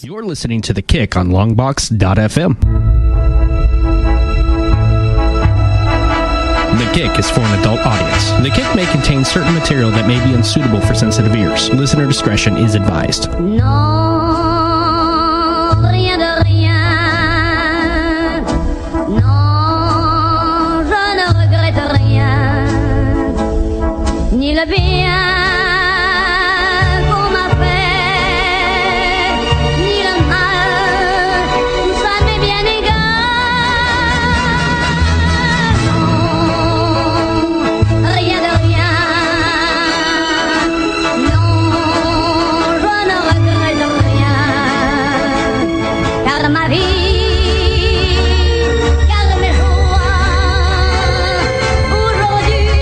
You're listening to The Kick on Longbox.FM. The Kick is for an adult audience. The Kick may contain certain material that may be unsuitable for sensitive ears. Listener discretion is advised. Non, rien de rien. Non, je ne regrette rien. Ni le bien qu'on m'a fait, ni le mal, ça m'est bien égal. Non, rien de rien. Non, je ne regrette rien. Car ma vie, car mes joies, aujourd'hui.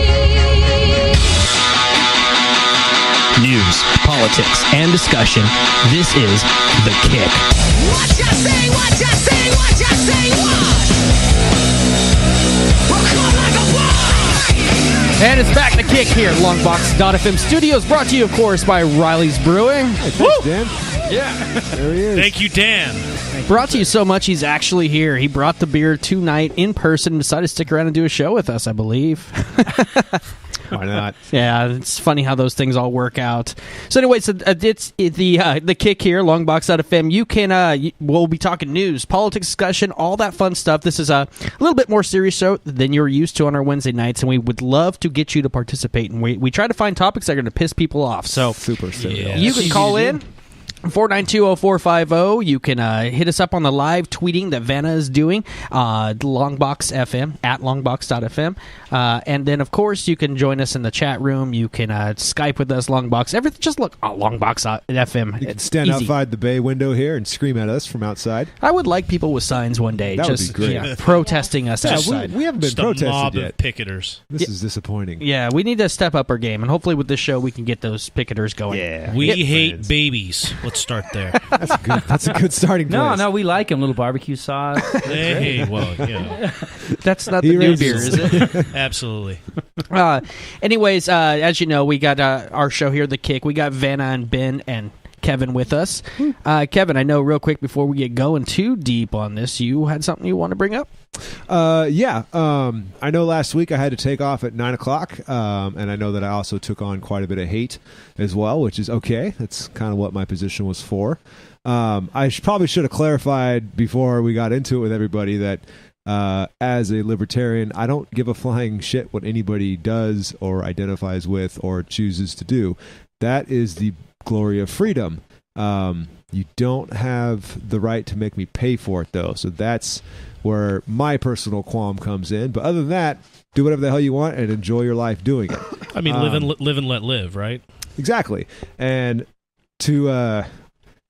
News, politics, and discussion. This is The Kick. What you say, what you say, what you say, what? We're cool like a boy. And it's back, The Kick here at Longbox.FM Studios, brought to you, of course, by Riley's Brewing. Thanks, Dan. Yeah. There he is. Thank you, Dan. Brought to you so much, he's actually here. He brought the beer tonight in person and decided to stick around and do a show with us, I believe. Why not? Yeah, it's funny how those things all work out. So anyway, it's the Kick here, Longbox.FM. You can we'll be talking news, politics discussion, all that fun stuff. This is a little bit more serious show than you're used to on our Wednesday nights, and we would love to get you to participate. And we try to find topics that are going to piss people off. So Super serious. Yeah. you can call in 492-0450. You can hit us up on the live tweeting that Vanna is doing, Longbox.FM, at Longbox.FM. And then, of course, you can join us in the chat room. You can Skype with us, Longbox. Everything, just look on Longbox.FM. You can It's stand easy. outside the bay window here and scream at us from outside. I would like people with signs one day, That would just be great. protesting us Yeah, outside. we haven't been Just a mob protested of yet. picketers. This is disappointing. Yeah, we need to step up our game, and hopefully with this show we can get those picketers going. We hate friends. babies. Let's start there. That's a good starting place. No, we like him. Little barbecue sauce. Hey, well, you know, That's not He the new raises- beer, is it? absolutely. Anyways, as you know, we got our show here, The Kick. We got Vanna and Ben and Kevin with us. Kevin, I know real quick before we get going too deep on this, you had something you want to bring up? Yeah. I know last week I had to take off at 9 o'clock, and I know that I also took on quite a bit of hate as well, which is okay. That's kind of what my position was for. I probably should have clarified before we got into it with everybody that as a libertarian, I don't give a flying shit what anybody does or identifies with or chooses to do. That is the glory of freedom. You don't have the right to make me pay for it, though. So that's where my personal qualm comes in. But other than that, do whatever the hell you want and enjoy your life doing it. I mean, live and let live, right? Exactly. And to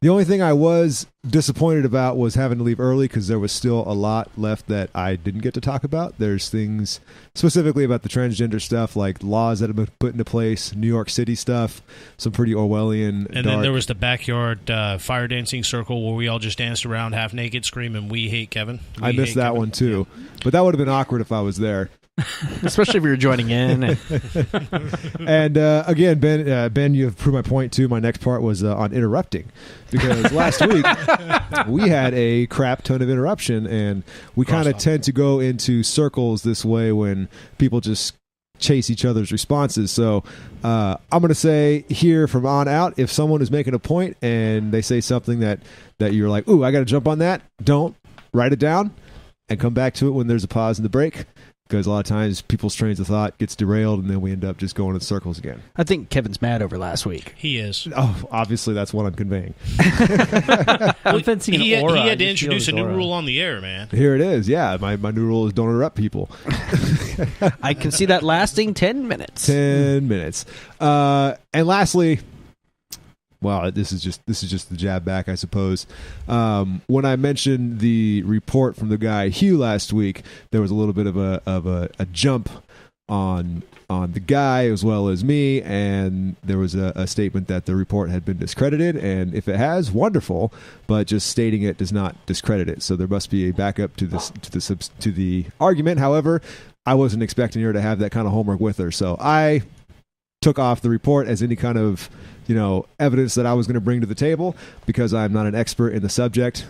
the only thing I was disappointed about was having to leave early because there was still a lot left that I didn't get to talk about. There's things specifically about the transgender stuff, like laws that have been put into place, New York City stuff, some pretty Orwellian. And then there was the backyard fire dancing circle where we all just danced around half naked screaming, "We hate Kevin." I missed that one too. But that would have been awkward if I was there. Especially if you're joining in. And again, Ben, you've proved my point too. My next part was on interrupting, because last week we had a crap ton of interruption, and we kind of tend to go into circles this way when people just chase each other's responses. So I'm going to say here from on out, if someone is making a point and they say something that you're like, ooh, I got to jump on that, don't. Write it down and come back to it when there's a pause in the break. Because a lot of times people's trains of thought gets derailed and then we end up just going in circles again. I think Kevin's mad over last week. He is. Oh, obviously that's what I'm conveying. I'm fencing He an aura. had to I just feel introduce his a new aura. rule on the air, man. Here it is. Yeah, my new rule is don't interrupt people. I can see that lasting 10 minutes. 10 minutes. And lastly, well, this is just the jab back, I suppose. When I mentioned the report from the guy Hugh last week, there was a little bit of a jump on the guy as well as me, and there was a statement that the report had been discredited, and if it has, wonderful, but just stating it does not discredit it. So there must be a backup to the argument. However, I wasn't expecting her to have that kind of homework with her, so I took off the report as any kind of evidence that I was going to bring to the table because I'm not an expert in the subject.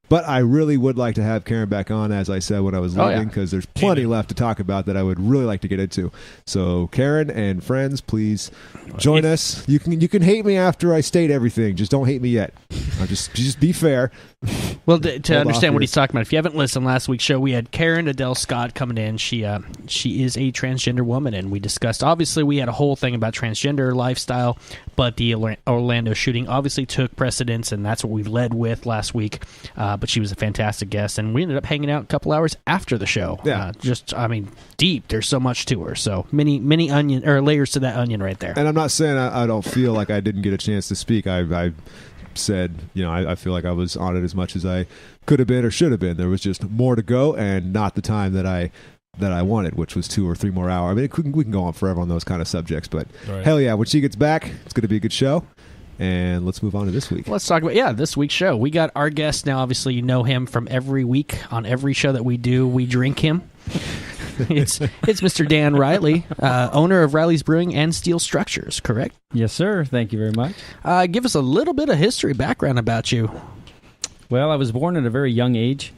But I really would like to have Karen back on, as I said when I was leaving, because there's plenty left to talk about that I would really like to get into. So Karen and friends, please join us. You can hate me after I state everything. Just don't hate me yet. Just be fair. Well, to understand what he's talking about, if you haven't listened last week's show, we had Karen Adele Scott coming in. She is a transgender woman, and we discussed, obviously, we had a whole thing about transgender lifestyle, but the Orlando shooting obviously took precedence, and that's what we led with last week. But she was a fantastic guest, and we ended up hanging out a couple hours after the show. Yeah. Deep. There's so much to her. So many onion or layers to that onion right there. And I'm not saying I don't feel like I didn't get a chance to speak. I said, I feel like I was on it as much as I could have been or should have been. There was just more to go and not the time that I wanted, which was 2 or 3 more hours. I mean, we can go on forever on those kind of subjects, but hell yeah, when she gets back, it's going to be a good show. And let's move on to this week. Let's talk about, this week's show. We got our guest now. Obviously, you know him from every week. On every show that we do, we drink him. It's Mr. Dan Riley, owner of Riley's Brewing and Steel Structures, correct? Yes, sir. Thank you very much. Give us a little bit of history background about you. Well, I was born at a very young age,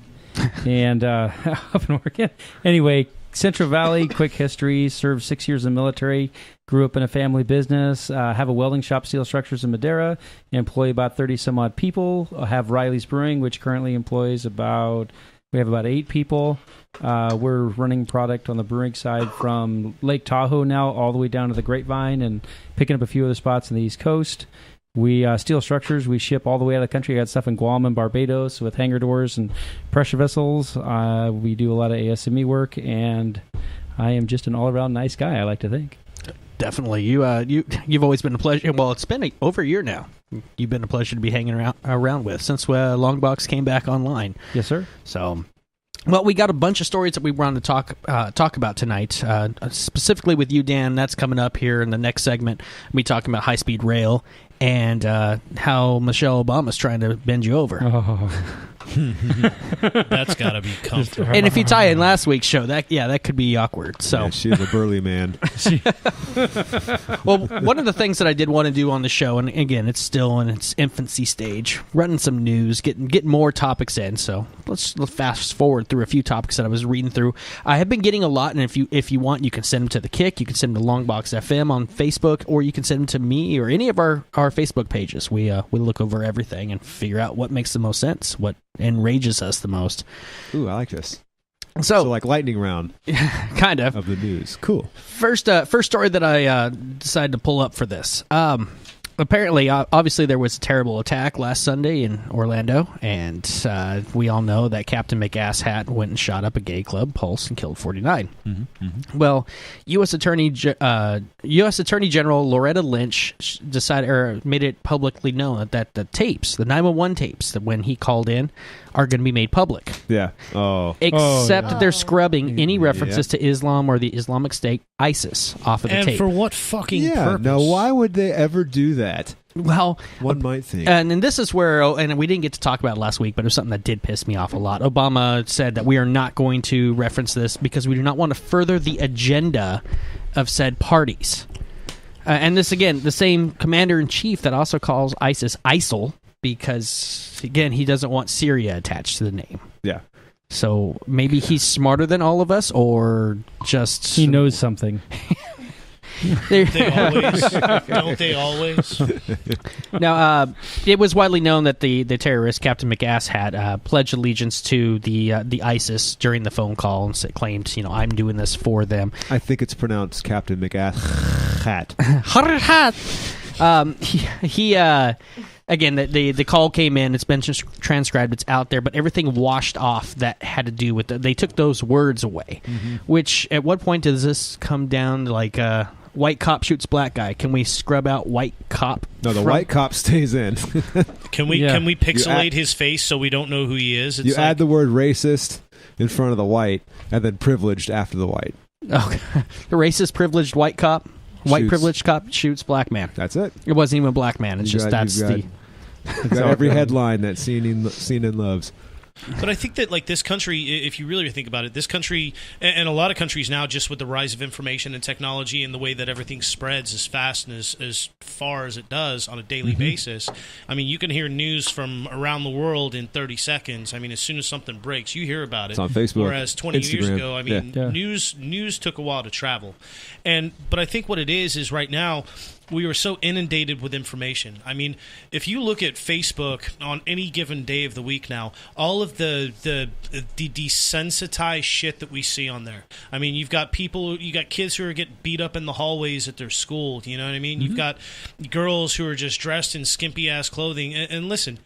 and up in Oregon. Anyway, Central Valley, quick history, served 6 years in the military, grew up in a family business, have a welding shop, Steel Structures in Madera, employ about 30-some-odd people, have Riley's Brewing, which currently employs we have about 8 people. We're running product on the brewing side from Lake Tahoe now all the way down to the Grapevine and picking up a few other spots on the East Coast. We Steel Structures, we ship all the way out of the country. We got stuff in Guam and Barbados with hangar doors and pressure vessels. We do a lot of ASME work, and I am just an all-around nice guy, I like to think. Definitely. You've always been a pleasure. Well, it's been over a year now. You've been a pleasure to be hanging around with since Longbox came back online. Yes, sir. So, well, we got a bunch of stories that we wanted to talk about tonight, specifically with you, Dan. That's coming up here in the next segment. We'll be talking about high-speed rail and how Michelle Obama's trying to bend you over. Oh. That's got to be comfortable. And if you tie in last week's show, that could be awkward. So yeah, she's a burly man. Well, one of the things that I did want to do on the show, and again, it's still in its infancy stage, running some news, getting more topics in. So let's fast forward through a few topics that I was reading through. I have been getting a lot, and if you want, you can send them to the Kick, you can send them to Longbox.FM on Facebook, or you can send them to me or any of our Facebook pages. We look over everything and figure out what makes the most sense, what enrages us the most. Ooh, I like this. So like lightning round, kind of the news. Cool. First story that I decided to pull up for this. Apparently, obviously, there was a terrible attack last Sunday in Orlando, and we all know that Captain McAsshat went and shot up a gay club, Pulse, and killed 49. Mm-hmm, mm-hmm. Well, U.S. Attorney General Loretta Lynch made it publicly known that the tapes, the 911 tapes, that when he called in, are going to be made public. Yeah. Oh. Except that they're scrubbing any references to Islam or the Islamic State, ISIS, off of the tape. And for what fucking purpose? Now, why would they ever do that? Well, one might think. And this is where, and we didn't get to talk about it last week, but it was something that did piss me off a lot. Obama said that we are not going to reference this because we do not want to further the agenda of said parties. And this, again, the same commander-in-chief that also calls ISIS ISIL, because, again, he doesn't want Syria attached to the name. Yeah. So maybe he's smarter than all of us, or just... He knows something. Don't they always? Now, it was widely known that the terrorist, Captain McAss, had pledged allegiance to the ISIS during the phone call and claimed, I'm doing this for them. I think it's pronounced Captain McAss. Again, the call came in. It's been transcribed. It's out there, but everything washed off that had to do with they took those words away. Mm-hmm. Which, at what point does this come down to like white cop shoots black guy? Can we scrub out white cop? No, the white cop stays in. Can we pixelate his face so we don't know who he is? It's add the word racist in front of the white, and then privileged after the white. Okay, the racist privileged white cop. White privileged cop shoots black man. That's it. It wasn't even a black man. It's just that's the. Every headline that CNN loves. But I think that, like, this country, if you really think about it, this country, and a lot of countries now, just with the rise of information and technology and the way that everything spreads as fast and as far as it does on a daily basis, I mean, you can hear news from around the world in 30 seconds. I mean, as soon as something breaks, you hear about it. It's on Facebook. Whereas 20 years Instagram. ago, I mean, Yeah. news took a while to travel. But I think what it is right now, we are so inundated with information. I mean, if you look at Facebook on any given day of the week now, all of the desensitized shit that we see on there. I mean, you got kids who are getting beat up in the hallways at their school. You know what I mean? You've got girls who are just dressed in skimpy ass clothing. And listen,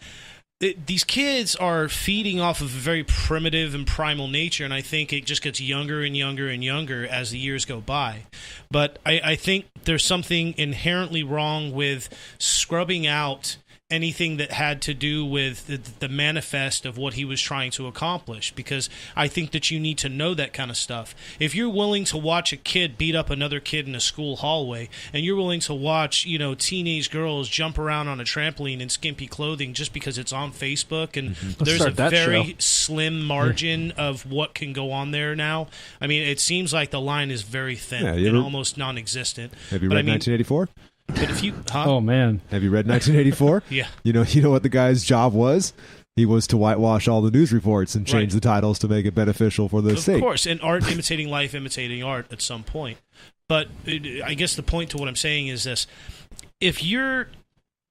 these kids are feeding off of a very primitive and primal nature, and I think it just gets younger and younger and younger as the years go by. But I think there's something inherently wrong with scrubbing out anything that had to do with the manifest of what he was trying to accomplish, because I think that you need to know that kind of stuff. If you're willing to watch a kid beat up another kid in a school hallway, and you're willing to watch, teenage girls jump around on a trampoline in skimpy clothing just because it's on Facebook, and there's a very slim margin of what can go on there now. I mean, it seems like the line is very thin and almost non-existent. Have you read 1984? But if you, Oh man, Have you read 1984? Yeah. You know what the guy's job was? He was to whitewash all the news reports and change the titles to make it beneficial for the state. Of course, and art imitating life, imitating art at some point. But I guess the point to what I'm saying is this: if you're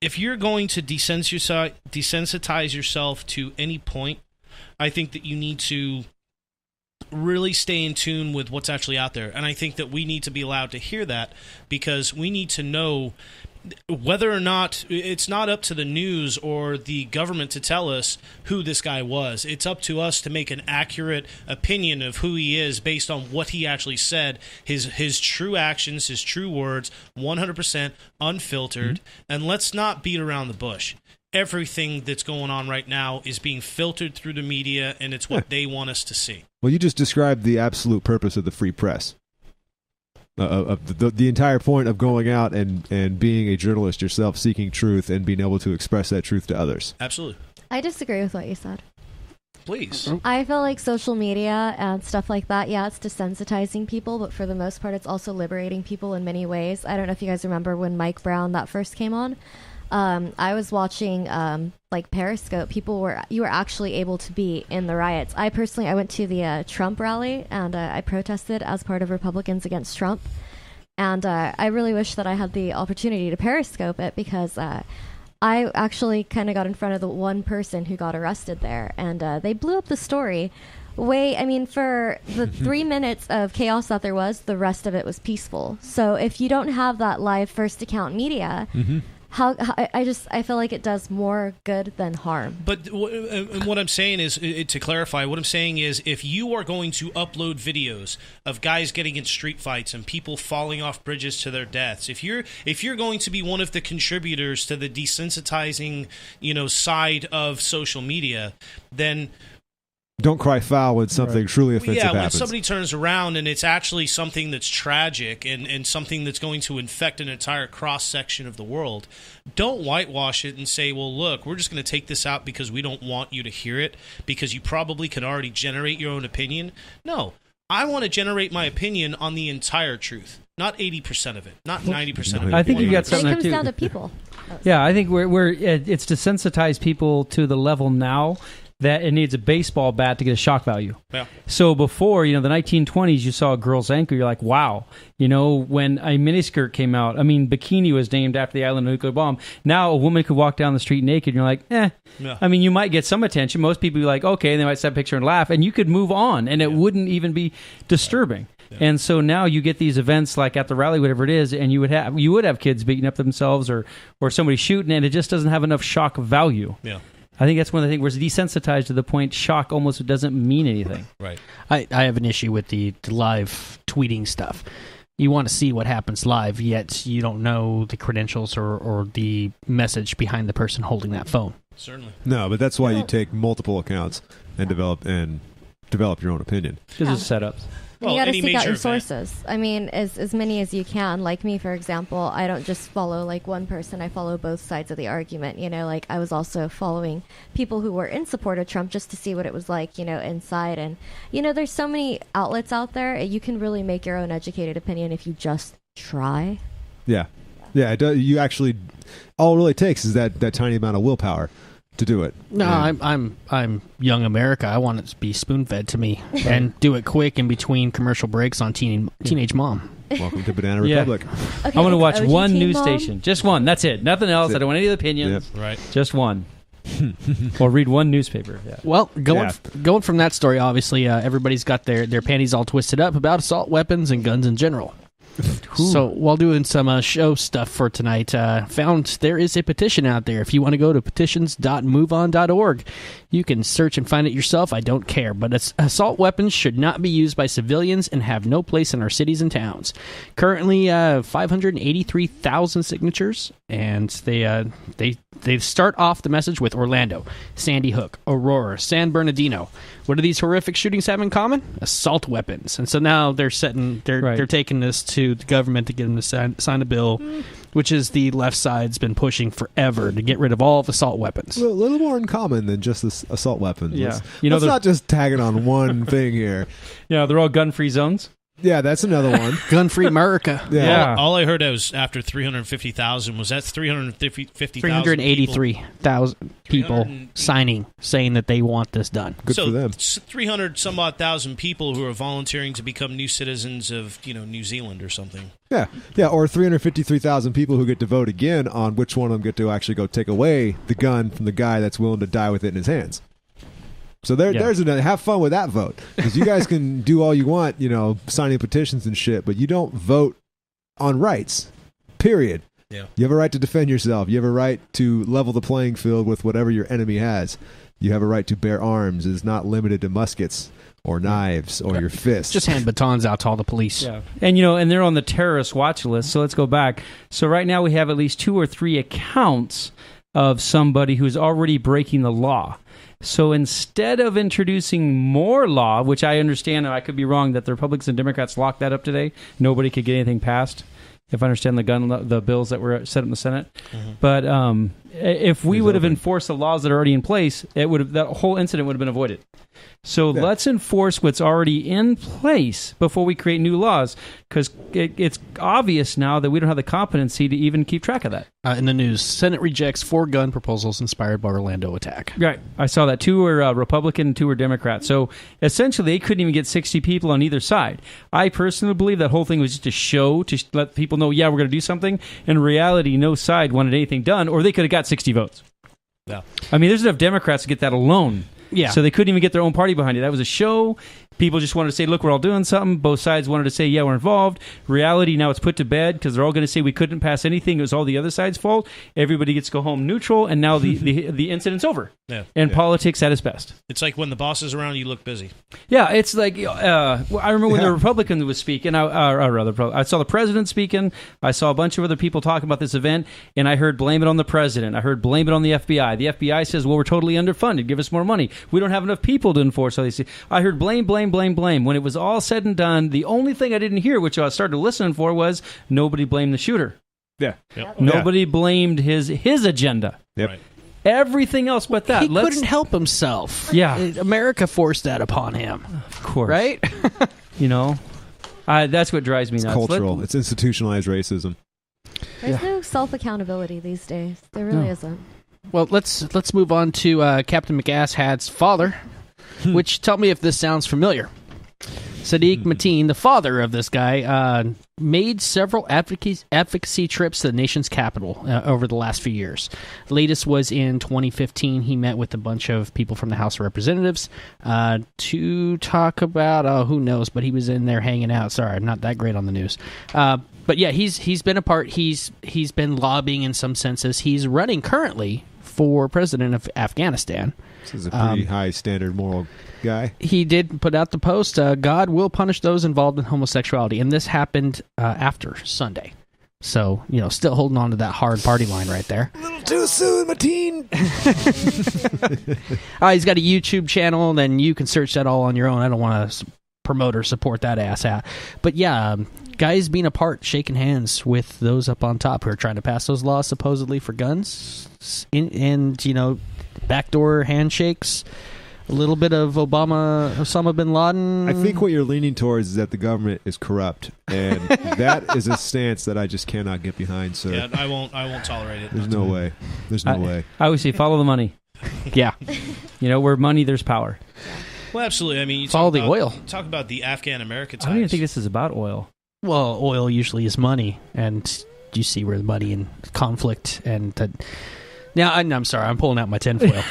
going to desensitize yourself to any point, I think that you need to really stay in tune with what's actually out there. And I think that we need to be allowed to hear that, because we need to know whether or not it's not up to the news or the government to tell us who this guy was. It's up to us to make an accurate opinion of who he is based on what he actually said, his true actions, his true words, 100% unfiltered. And let's not beat around the bush. Everything that's going on right now is being filtered through the media, and it's what they want us to see. Well, you just described the absolute purpose of the free press. The entire point of going out and being a journalist yourself, seeking truth, and being able to express that truth to others. Absolutely. I disagree with what you said. Please. I feel like social media and stuff like that, it's desensitizing people, but for the most part, it's also liberating people in many ways. I don't know if you guys remember when Mike Brown that first came on. I was watching Periscope. You were actually able to be in the riots. I went to the Trump rally, and I protested as part of Republicans Against Trump. And I really wish that I had the opportunity to Periscope it, because I actually kind of got in front of the one person who got arrested there, and they blew up the story. For the 3 minutes of chaos that there was, the rest of it was peaceful. So if you don't have that live first account media, I feel like it does more good than harm. But what I'm saying is, to clarify, what I'm saying is, if you are going to upload videos of guys getting in street fights and people falling off bridges to their deaths, if you're going to be one of the contributors to the desensitizing, side of social media, then don't cry foul when something truly offensive happens. When somebody turns around and it's actually something that's tragic and something that's going to infect an entire cross-section of the world, don't whitewash it and say, well, look, we're just going to take this out because we don't want you to hear it, because you probably can already generate your own opinion. No, I want to generate my opinion on the entire truth, not 80% of it, not 90% of it. I think you got something it comes down to people. Yeah, I think it's desensitized people to the level now that it needs a baseball bat to get a shock value. Yeah. So before, the 1920s, you saw a girl's ankle, you're like, wow. When a miniskirt came out, bikini was named after the island of nuclear bomb. Now a woman could walk down the street naked, and you're like, Yeah. You might get some attention. Most people be like, okay, and they might snap a picture and laugh, and you could move on, and it wouldn't even be disturbing. Yeah. And so now you get these events like at the rally, whatever it is, and you would have kids beating up themselves or somebody shooting, and it just doesn't have enough shock value. Yeah. I think that's one of the things we're desensitized to the point shock almost doesn't mean anything. Right. I have an issue with the live tweeting stuff. You want to see what happens live, yet you don't know the credentials or the message behind the person holding that phone. Certainly. No, but that's why you take multiple accounts and develop and develop your own opinion. Because it's setups. And you got to any seek out major your event. sources. I mean, as many as you can. Like me, for example, I don't just follow like one person. I follow both sides of the argument. You know, like I was also following people who were in support of Trump just to see what it was like, you know, inside. And, you know, there's so many outlets out there. You can really make your own educated opinion if you just try. Yeah. Yeah, it does, you actually, all it really takes is that tiny amount of willpower to do it. No, I'm young America. I want it to be spoon fed to me and do it quick in between commercial breaks on Teenage Mom. Welcome to Banana Yeah. Republic. Okay, I want to it's watch OG one Teen news Mom. station. Just one. That's it. Nothing else. That's it. I don't want any of the opinions. Right. Just one. Or read one newspaper. Yeah. Well, Yeah. going from that story, obviously, everybody's got their panties all twisted up about assault weapons and guns in general. So while doing some show stuff for tonight, found there is a petition out there. If you want to go to petitions.moveon.org, you can search and find it yourself. I don't care. But assault weapons should not be used by civilians and have no place in our cities and towns. Currently, 583,000 signatures, and they start off the message with Orlando, Sandy Hook, Aurora, San Bernardino. What do these horrific shootings have in common? Assault weapons. And so now they're taking this to the government to get them to sign a bill, which is the left side's been pushing forever to get rid of all of assault weapons. A little more in common than just this assault weapons. Yeah. Let's, You know, let's not just tag it on one thing here. Yeah, they're all gun-free zones. Yeah, that's another one. Gun-free America. Yeah. All I heard was after 350,000 was that 350,000 383,000 people 300 signing, saying that they want this done. Good so for them. 300 some odd thousand people who are volunteering to become new citizens of New Zealand or something. Yeah, or 353,000 people who get to vote again on which one of them get to actually go take away the gun from the guy that's willing to die with it in his hands. So there's another. Have fun with that vote, because you guys can do all you want, signing petitions and shit, but you don't vote on rights. Period. Yeah. You have a right to defend yourself. You have a right to level the playing field with whatever your enemy has. You have a right to bear arms. It is not limited to muskets or knives or your fists. Just hand batons out to all the police. Yeah. And they're on the terrorist watch list. So let's go back. So right now we have at least 2 or 3 accounts of somebody who's already breaking the law. So instead of introducing more law, which I understand, and I could be wrong, that the Republicans and Democrats locked that up today, nobody could get anything passed, if I understand the bills that were set up in the Senate. Mm-hmm. But if we would have enforced the laws that are already in place, that whole incident would have been avoided. So let's enforce what's already in place before we create new laws, because it's obvious now that we don't have the competency to even keep track of that. In the news, Senate rejects 4 gun proposals inspired by Orlando attack. Right. I saw that. 2 were Republican and 2 were Democrat. So essentially, they couldn't even get 60 people on either side. I personally believe that whole thing was just a show to let people know, yeah, we're going to do something. In reality, no side wanted anything done, or they could have got 60 votes. Yeah. I mean, there's enough Democrats to get that alone. Yeah. So they couldn't even get their own party behind it. That was a show. People just wanted to say, look, we're all doing something. Both sides wanted to say, yeah, we're involved. Reality, now it's put to bed because they're all going to say we couldn't pass anything. It was all the other side's fault. Everybody gets to go home neutral, and now the incident's over. Yeah. And politics at its best. It's like when the boss is around, you look busy. Yeah, it's like, I remember when the Republican was speaking, I saw the president speaking, I saw a bunch of other people talking about this event, and I heard blame it on the president. I heard blame it on the FBI. The FBI says, well, we're totally underfunded. Give us more money. We don't have enough people to enforce all these things. I heard blame. When it was all said and done, the only thing I didn't hear, which I started listening for, was nobody blamed the shooter. Yeah. Yep. Nobody blamed his agenda. Yep. Right. Everything else but that. He couldn't help himself. Yeah. America forced that upon him. Of course. Right? That's what drives me It's nuts. cultural. It's institutionalized racism. There's no self-accountability these days. There really isn't. Well, let's move on to Captain McAsshat's father, which, tell me if this sounds familiar. Sadiq Mateen, the father of this guy, made several advocacy trips to the nation's capital over the last few years. The latest was in 2015. He met with a bunch of people from the House of Representatives to talk about, who knows, but he was in there hanging out. Sorry, I'm not that great on the news. But yeah, he's been a part. He's been lobbying in some senses. He's running currently for president of Afghanistan. This is a pretty high standard moral guy. He did put out the post, God will punish those involved in homosexuality. And this happened after Sunday. So, still holding on to that hard party line right there. A little too soon, my teen. He's got a YouTube channel, and then you can search that all on your own. I don't want to promote or support that asshat. But yeah, guys being apart, shaking hands with those up on top who are trying to pass those laws supposedly for guns, and backdoor handshakes. A little bit of Osama bin Laden. I think what you're leaning towards is that the government is corrupt, and that is a stance that I just cannot get behind, sir. Yeah, I won't tolerate it. There's no way. There's no way. I always say follow the money. Yeah. Where money, there's power. Well, absolutely. I mean, you follow the oil. Talk about the Afghan-American ties. I don't even think this is about oil. Well, oil usually is money, and you see where the money and conflict and... Now, I'm sorry, I'm pulling out my tinfoil.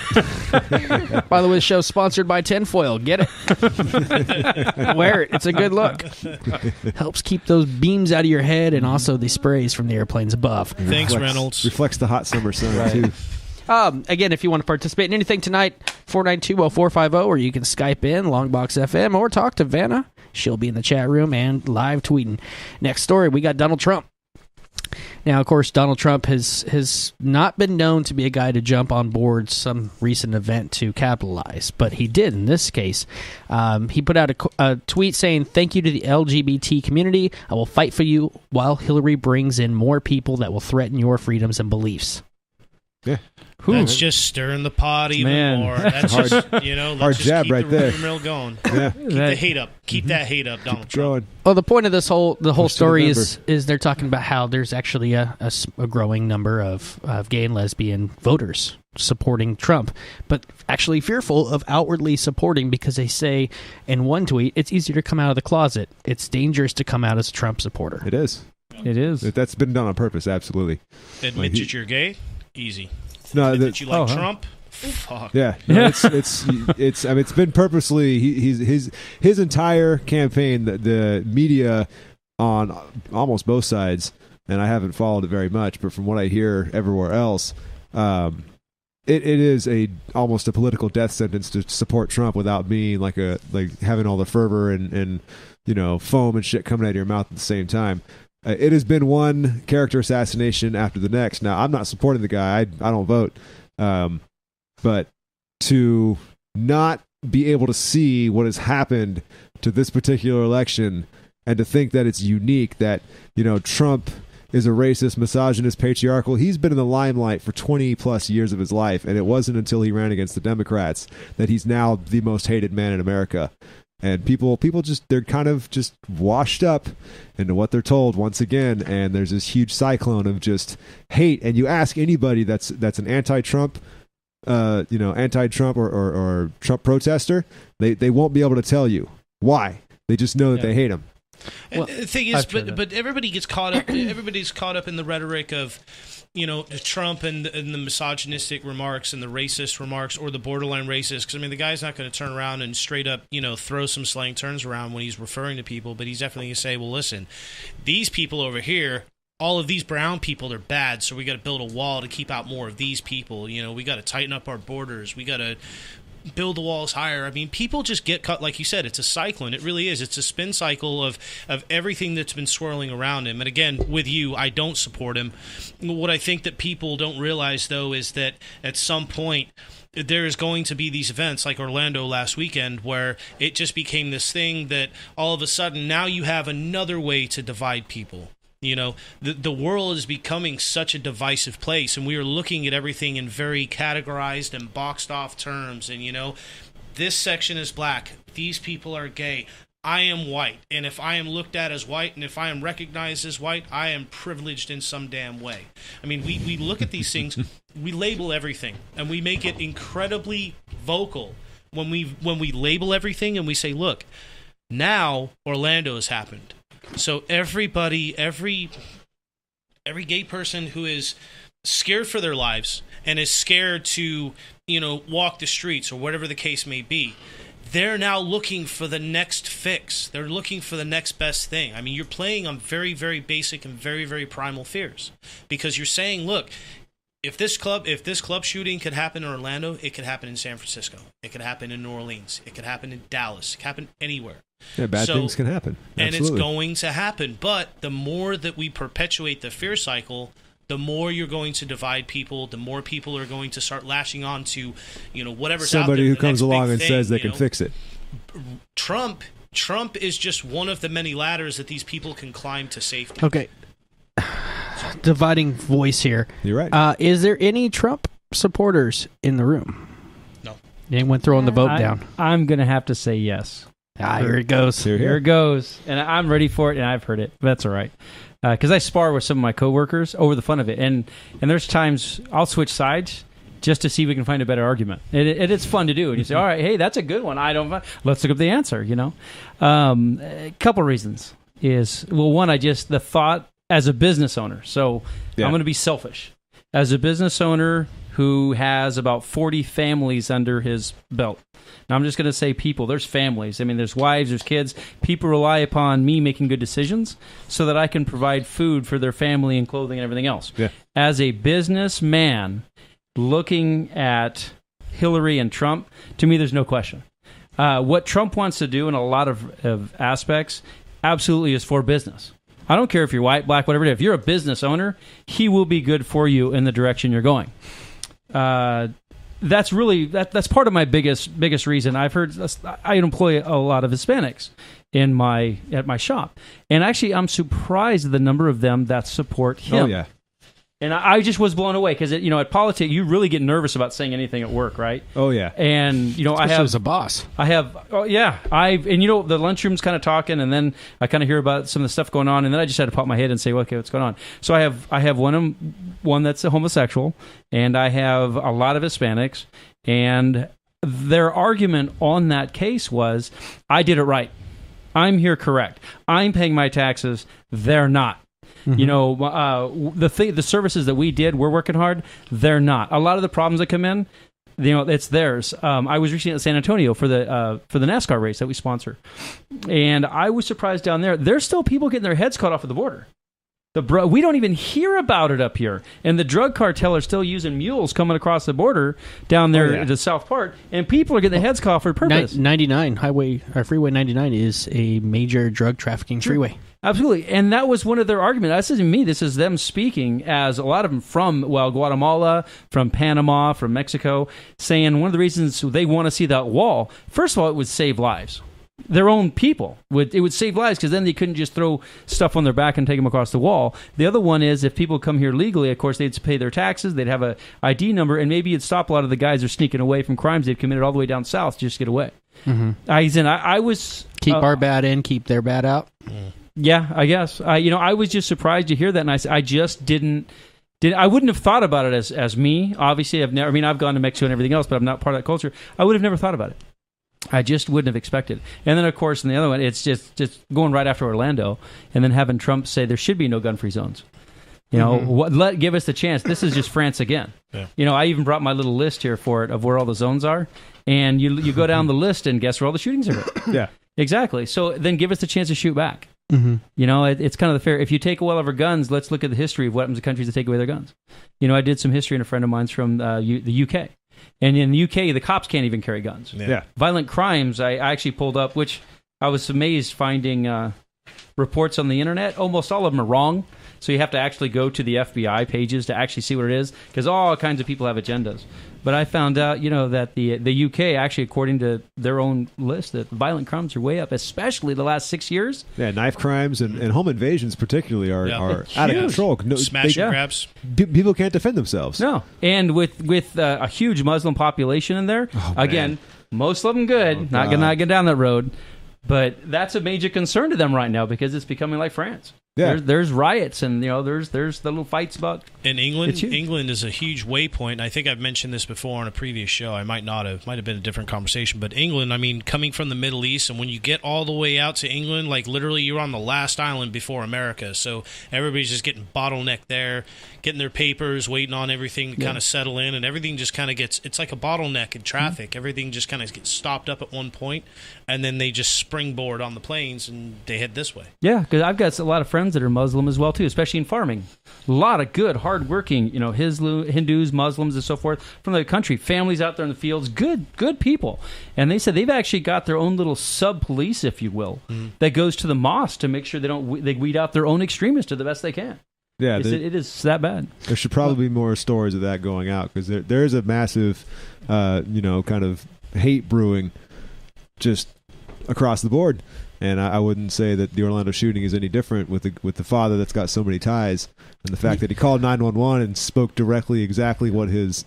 By the way, the show's sponsored by tinfoil. Get it. Wear it. It's a good look. Helps keep those beams out of your head and also the sprays from the airplanes above. Thanks, Reynolds. Reflects the hot summer sun, too. Again, if you want to participate in anything tonight, 492-0450, or you can Skype in, Longbox.FM, or talk to Vanna. She'll be in the chat room and live tweeting. Next story, we got Donald Trump. Now, of course, Donald Trump has not been known to be a guy to jump on board some recent event to capitalize, but he did in this case. He put out a tweet saying, "Thank you to the LGBT community. I will fight for you while Hillary brings in more people that will threaten your freedoms and beliefs." Yeah. That's just stirring the pot even more. That's hard, just, let's hard just jab keep right the there. rumor mill going. Yeah. Keep the hate up. Keep that hate up, Donald Trump. Well, the point of the whole Push story is they're talking about how there's actually a growing number of gay and lesbian voters supporting Trump, but actually fearful of outwardly supporting because they say in one tweet, it's easier to come out of the closet. It's dangerous to come out as a Trump supporter. It is. It is. That's been done on purpose, absolutely. Admit that you're gay? Easy. No, Admit that you like Trump? Fuck. Yeah, no, it's. I mean, it's been purposely. His entire campaign, the media on almost both sides, and I haven't followed it very much, but from what I hear everywhere else, it is almost a political death sentence to support Trump without being like having all the fervor and foam and shit coming out of your mouth at the same time. It has been one character assassination after the next. Now, I'm not supporting the guy. I don't vote. But to not be able to see what has happened to this particular election and to think that it's unique, that, Trump is a racist, misogynist, patriarchal. He's been in the limelight for 20 plus years of his life, and it wasn't until he ran against the Democrats that he's now the most hated man in America. And people they're kind of just washed up into what they're told once again, and there's this huge cyclone of just hate. And you ask anybody that's an anti-Trump, anti-Trump or Trump protester, they won't be able to tell you why. They just know that they hate him. And the thing is, but everybody gets caught up. Everybody's caught up in the rhetoric of, Trump and the misogynistic remarks and the racist remarks or the borderline racist. Because, the guy's not going to turn around and straight up, throw some slang terms around when he's referring to people. But he's definitely going to say, well, listen, these people over here, all of these brown people are bad, so we got to build a wall to keep out more of these people. We got to tighten up our borders. We got to build the walls higher. People just get cut. Like you said, it's a cyclone. It really is. It's a spin cycle of everything that's been swirling around him. And again, with you, I don't support him. What I think that people don't realize, though, is that at some point there is going to be these events like Orlando last weekend where it just became this thing that all of a sudden now you have another way to divide people. The world is becoming such a divisive place, and we are looking at everything in very categorized and boxed off terms. And, this section is black. These people are gay. I am white. And if I am looked at as white and if I am recognized as white, I am privileged in some damn way. We look at these things, we label everything, and we make it incredibly vocal when we label everything and we say, look, now Orlando has happened. So everybody, every gay person who is scared for their lives and is scared to, walk the streets or whatever the case may be, they're now looking for the next fix. They're looking for the next best thing. You're playing on very, very basic and very, very primal fears because you're saying, look, if this club shooting could happen in Orlando, it could happen in San Francisco. It could happen in New Orleans. It could happen in Dallas. It could happen anywhere. Yeah, bad things can happen. And Absolutely. it's going to happen. But the more that we perpetuate the fear cycle, the more you're going to divide people, the more people are going to start lashing on to, whatever's out there. Somebody who the comes next along big and thing, says they can fix it. Trump is just one of the many ladders that these people can climb to safety. Okay. Dividing voice here. You're right. Is there any Trump supporters in the room? No. Anyone throwing the vote down? I'm going to have to say yes. Here it goes. Here it goes. And I'm ready for it, and I've heard it. That's all right. Because I spar with some of my coworkers over the fun of it. And there's times I'll switch sides just to see if we can find a better argument. It's fun to do. And you say, all right, hey, that's a good one. Let's look up the answer, A couple reasons is, well, one, the thought as a business owner. So I'm going to be selfish. As a business owner who has about 40 families under his belt. Now, I'm just going to say people. There's families. I mean, there's wives, there's kids. People rely upon me making good decisions so that I can provide food for their family and clothing and everything else. Yeah. As a businessman, looking at Hillary and Trump, to me, there's no question. What Trump wants to do in a lot of aspects absolutely is for business. I don't care if you're white, black, whatever it is. If you're a business owner, he will be good for you in the direction you're going. That's part of my biggest reason. I've heard I employ a lot of Hispanics at my shop, and actually I'm surprised at the number of them that support him. Oh yeah. And I just was blown away because at politics you really get nervous about saying anything at work, right? Oh yeah. And I have as a boss. I have the lunchroom's kind of talking, and then I kind of hear about some of the stuff going on, and then I just had to pop my head and say, well, okay, what's going on? So I have one that's a homosexual, and I have a lot of Hispanics, and their argument on that case was, I did it right. I'm here correct. I'm paying my taxes. They're not. Mm-hmm. The services that we did, we're working hard. They're not. A lot of the problems that come in, it's theirs. I was recently at San Antonio for the NASCAR race that we sponsor, and I was surprised down there. There's still people getting their heads cut off at the border. We don't even hear about it up here, and the drug cartel are still using mules coming across the border down there to the south part, and people are getting their heads cut off for purpose. 99 Freeway 99 is a major drug trafficking freeway. Absolutely, and that was one of their arguments. This isn't me. This is them speaking, as a lot of them from Guatemala, from Panama, from Mexico, saying one of the reasons they want to see that wall, first of all, it would save lives. Their own people. It would save lives because then they couldn't just throw stuff on their back and take them across the wall. The other one is if people come here legally, of course, they'd pay their taxes, they'd have a ID number, and maybe it'd stop a lot of the guys who are sneaking away from crimes they've committed all the way down south to just get away. Mm-hmm. I was... Keep our bad in, keep their bad out. Yeah, I guess. I was just surprised to hear that, and I just didn't... I wouldn't have thought about it as me. Obviously, I've gone to Mexico and everything else, but I'm not part of that culture. I would have never thought about it. I just wouldn't have expected. And then, of course, in the other one, it's just going right after Orlando and then having Trump say there should be no gun-free zones. Give us the chance. This is just France again. Yeah. I even brought my little list here for it of where all the zones are. And you go down the list and guess where all the shootings are. Yeah. Exactly. So then give us the chance to shoot back. Mm-hmm. It's kind of the fair. If you take away all of our guns, let's look at the history of what happens to countries that take away their guns. I did some history, and a friend of mine's from the UK. And in the UK, the cops can't even carry guns. Yeah. Violent crimes, I actually pulled up, which I was amazed finding reports on the internet. Almost all of them are wrong. So you have to actually go to the FBI pages to actually see what it is, because all kinds of people have agendas. But I found out, that the UK, actually, according to their own list, that violent crimes are way up, especially the last 6 years. Yeah, knife crimes and home invasions particularly are out of control. Smash and grabs. People can't defend themselves. No. And with a huge Muslim population in there, again, most of them good, not going to get down that road. But that's a major concern to them right now because it's becoming like France. Yeah. There's riots and there's the little fights about. In England, England is a huge waypoint. I think I've mentioned this before on a previous show. I might not have. Might have been a different conversation. But England, coming from the Middle East, and when you get all the way out to England, like literally you're on the last island before America. So everybody's just getting bottlenecked there, getting their papers, waiting on everything to kind of settle in, and everything just kind of gets. It's like a bottleneck in traffic. Mm-hmm. Everything just kind of gets stopped up at one point, and then they just springboard on the planes and they head this way. Yeah, because I've got a lot of friends friends that are Muslim as well too, especially in farming. A lot of good, hardworking, Hindus, Muslims, and so forth from the country. Families out there in the fields, good people. And they said they've actually got their own little sub-police, if you will, that goes to the mosque to make sure they weed out their own extremists to the best they can. Yeah, it is that bad. There should probably be more stories of that going out, because there is a massive, kind of hate brewing just across the board. And I wouldn't say that the Orlando shooting is any different with the father that's got so many ties, and the fact that he called 911 and spoke directly exactly what his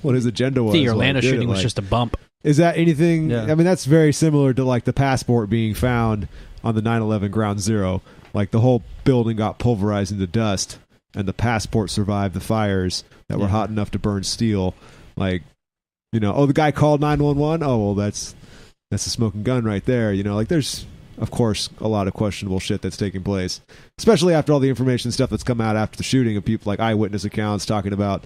what his agenda was. The Orlando shooting was just a bump. Is that anything? Yeah. I mean, that's very similar to like the passport being found on the 9/11 ground zero. Like the whole building got pulverized into dust, and the passport survived the fires that were hot enough to burn steel. Like, the guy called 911. Oh well, that's a smoking gun right there. Like there's, of course, a lot of questionable shit that's taking place, especially after all the information stuff that's come out after the shooting of people like eyewitness accounts talking about,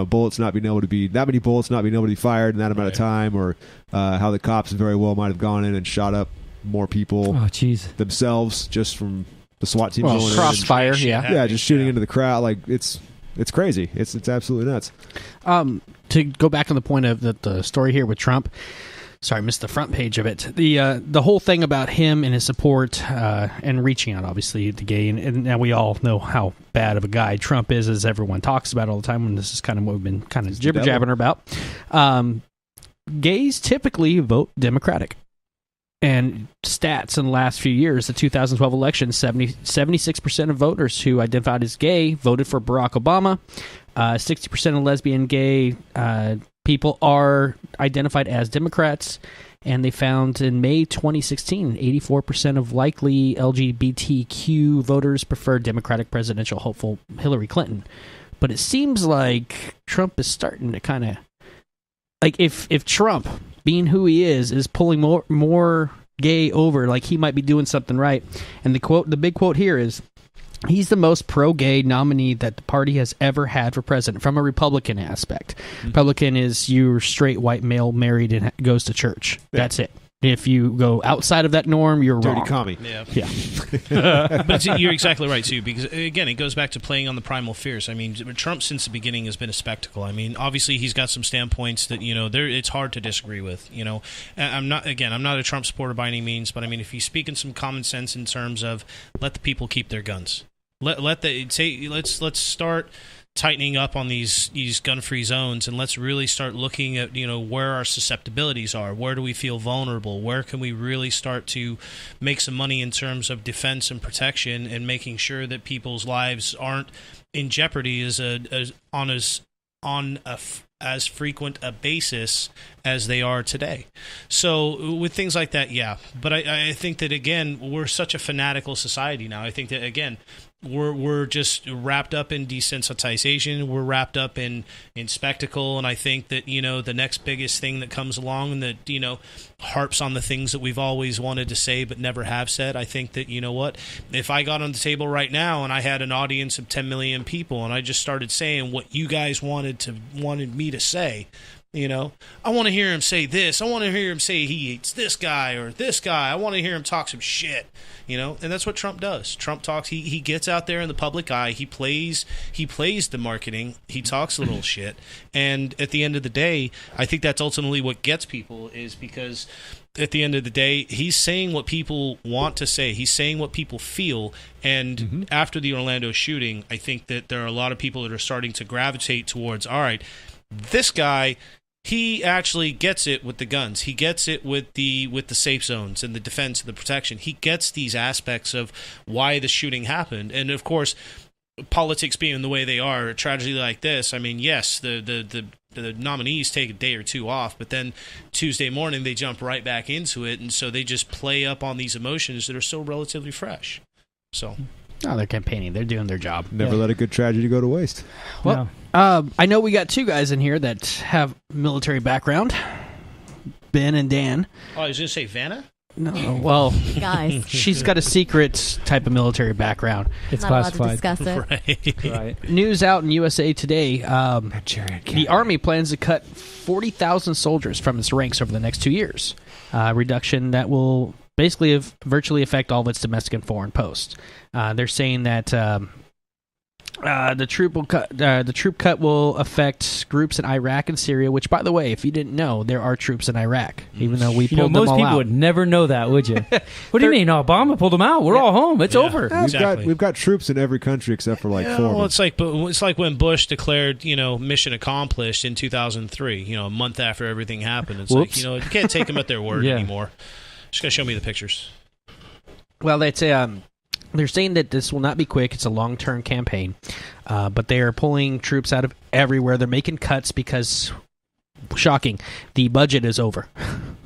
bullets not being able to be that many bullets not being able to be fired in that amount of time, or how the cops very well might have gone in and shot up more people themselves just from the SWAT team going crossfire, in just shooting into the crowd. Like it's crazy. It's absolutely nuts. To go back on the point of the story here with Trump. Sorry, I missed the front page of it. The whole thing about him and his support and reaching out, obviously, to gay, and now we all know how bad of a guy Trump is, as everyone talks about all the time, and this is kind of what we've been kind of jibber-jabbing about. Gays typically vote Democratic. And stats in the last few years, the 2012 election, 76% of voters who identified as gay voted for Barack Obama. 60% of lesbian gay people are identified as Democrats, and they found in May 2016, 84% of likely LGBTQ voters preferred Democratic presidential hopeful Hillary Clinton. But it seems like Trump is starting to kind of... Like, if Trump, being who he is pulling more gay over, like he might be doing something right. And the big quote here is, he's the most pro-gay nominee that the party has ever had for president from a Republican aspect. Republican is you're straight white male married and goes to church. Yeah. That's it. If you go outside of that norm, you're dirty wrong. commie. Yeah. But you're exactly right, too, because, again, it goes back to playing on the primal fears. I mean, Trump, since the beginning, has been a spectacle. I mean, obviously, he's got some standpoints that, it's hard to disagree with, I'm not a Trump supporter by any means, but, I mean, if he's speaking some common sense in terms of let the people keep their guns. Let's start tightening up on these gun-free zones, and let's really start looking at where our susceptibilities are. Where do we feel vulnerable? Where can we really start to make some money in terms of defense and protection, and making sure that people's lives aren't in jeopardy on as frequent a basis as they are today. So with things like that, yeah. But I think that, again, we're such a fanatical society now. I think that, again, we're just wrapped up in desensitization. We're wrapped up in spectacle. And I think that, the next biggest thing that comes along and that, harps on the things that we've always wanted to say but never have said, I think that, if I got on the table right now and I had an audience of 10 million people and I just started saying what you guys wanted me to say, I want to hear him say this. I want to hear him say he hates this guy or this guy. I want to hear him talk some shit, and that's what Trump does. Trump talks. He gets out there in the public eye. He plays the marketing. He talks a little shit. And at the end of the day, I think that's ultimately what gets people, is because at the end of the day, he's saying what people want to say. He's saying what people feel. And after the Orlando shooting, I think that there are a lot of people that are starting to gravitate towards, all right, this guy, he actually gets it with the guns. He gets it with the safe zones and the defense and the protection. He gets these aspects of why the shooting happened. And of course, politics being the way they are, a tragedy like this, I mean, yes, the nominees take a day or two off, but then Tuesday morning they jump right back into it, and so they just play up on these emotions that are still relatively fresh. So... No, they're campaigning. They're doing their job. Never let a good tragedy go to waste. Well, I know we got two guys in here that have military background, Ben and Dan. Oh, I was going to say Vanna? No, well, Guys. she's got a secret type of military background. It's Not allowed to classified. discuss it. Right. News out in USA Today. The Army plans to cut 40,000 soldiers from its ranks over the next 2 years. Reduction that will basically virtually affect all of its domestic and foreign posts. They're saying that the troop cut will affect groups in Iraq and Syria. Which, by the way, if you didn't know, there are troops in Iraq, even though we pulled them all out. Most people would never know that, would you? What do you mean? Obama pulled them out. We're all home. It's over. We've got troops in every country except for like four. Well, it's like when Bush declared, mission accomplished in 2003. A month after everything happened. It's Whoops. like, you can't take them at their word anymore. Just gotta show me the pictures. Well, they're saying that this will not be quick. It's a long-term campaign, but they are pulling troops out of everywhere. They're making cuts because, shocking, the budget is over,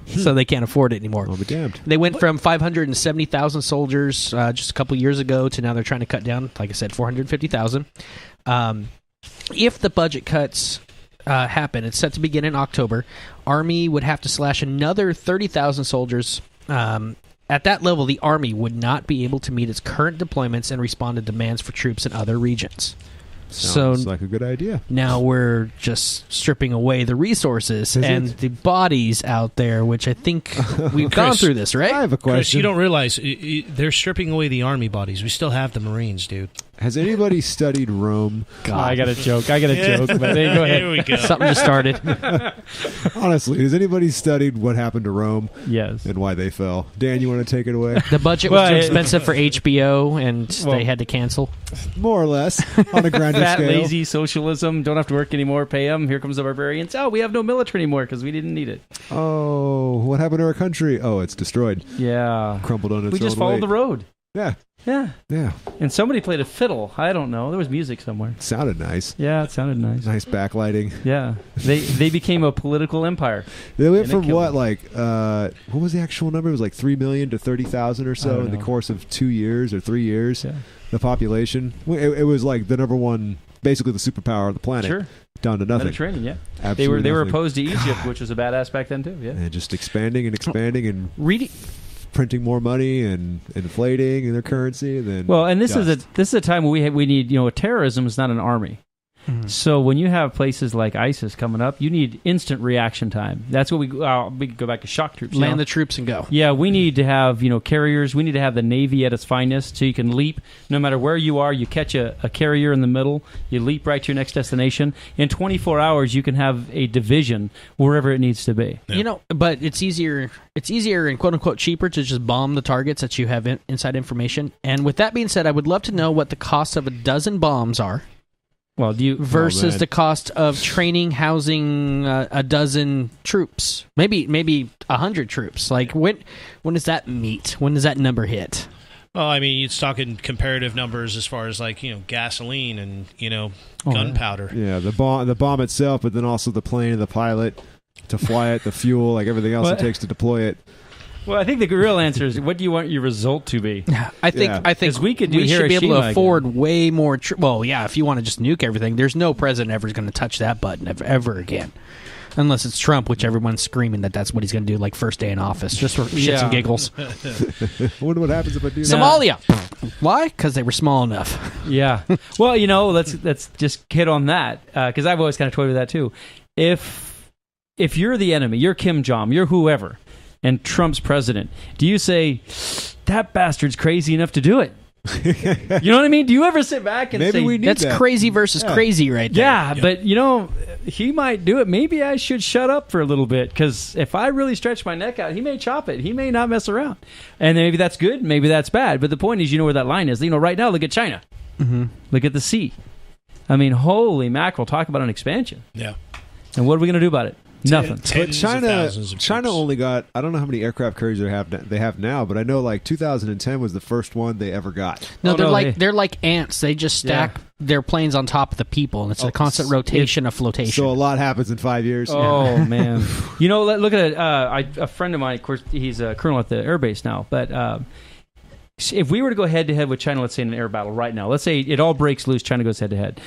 so they can't afford it anymore. I'll be damned. They went from 570,000 soldiers just a couple years ago to now they're trying to cut down, like I said, 450,000. If the budget cuts happen, it's set to begin in October, Army would have to slash another 30,000 soldiers. At that level, the Army would not be able to meet its current deployments and respond to demands for troops in other regions. Sounds like a good idea. Now we're just stripping away the resources and the bodies out there, which I think we've gone through this, right? I have a question. Chris, you don't realize they're stripping away the Army bodies. We still have the Marines, dude. Has anybody studied Rome? God. I got a joke. But hey, go ahead. Here we go. Something just started. Honestly, has anybody studied what happened to Rome? Yes. And why they fell? Dan, you want to take it away? The budget was too expensive for HBO, and they had to cancel. More or less, on a grander Fat, scale. lazy socialism. Don't have to work anymore. Pay them. Here comes the barbarians. Oh, we have no military anymore because we didn't need it. Oh, what happened to our country? Oh, it's destroyed. Yeah. Crumpled on its own We just followed the road. Yeah. Yeah. Yeah. And somebody played a fiddle. I don't know. There was music somewhere. Sounded nice. Yeah, it sounded nice. Nice backlighting. Yeah. They became a political empire. They went And from it killed what, like, what was the actual number? It was like 3 million to 30,000 or so in the course of 2 years or 3 years. Yeah. The population. It was like the number one, basically the superpower of the planet. Sure. Down to nothing. Mediterranean, yeah. Absolutely They were nothing. opposed to Egypt, which was a badass back then too. Yeah. And just expanding and Reading. printing more money and inflating in their currency. And then Well, and this dust. is a time where we need, terrorism is not an army. So when you have places like ISIS coming up, you need instant reaction time. That's what we go back to shock troops. Land the troops and go. Yeah, we need to have carriers. We need to have the Navy at its finest, so you can leap no matter where you are. You catch a carrier in the middle, you leap right to your next destination. In 24 hours, you can have a division wherever it needs to be. Yeah. But it's easier. It's easier and quote unquote cheaper to just bomb the targets that you have inside information. And with that being said, I would love to know what the cost of a dozen bombs are. Well, versus the cost of training, housing a dozen troops, maybe 100 troops. Like when does that meet? When does that number hit? Well, I mean, it's talking comparative numbers as far as gasoline and gunpowder. Yeah, the bomb itself, but then also the plane and the pilot to fly it, the fuel, like everything else it takes to deploy it. Well, I think the real answer is, what do you want your result to be? I think 'Cause we could do should be able to Hiroshima afford way more. Well, yeah, if you want to just nuke everything, there's no president ever going to touch that button ever again, unless it's Trump, which everyone's screaming that's what he's going to do, like first day in office, just for shits and giggles. I wonder what happens if I do that. Somalia. Why? Because they were small enough. Yeah. Well, let's just hit on that, because I've always kind of toyed with that too. If you're the enemy, you're Kim Jong, you're whoever, and Trump's president, do you say, that bastard's crazy enough to do it? You know what I mean? Do you ever sit back and Maybe say, we need that's that. crazy versus crazy right there? yeah, but he might do it. Maybe I should shut up for a little bit, because if I really stretch my neck out, he may chop it. He may not mess around. And maybe that's good, maybe that's bad. But the point is, where that line is. Right now, look at China. Mm-hmm. Look at the sea. I mean, holy mackerel, talk about an expansion. Yeah. And what are we going to do about it? Nothing. But China only got, I don't know how many aircraft carriers they have now, but I know like 2010 was the first one they ever got. No, they're like ants. They just stack their planes on top of the people, and it's a constant rotation of flotation. So a lot happens in 5 years. Oh, man. Look at it. A friend of mine, of course, he's a colonel at the air base now, but if we were to go head-to-head with China, let's say in an air battle right now, let's say it all breaks loose, China goes head-to-head,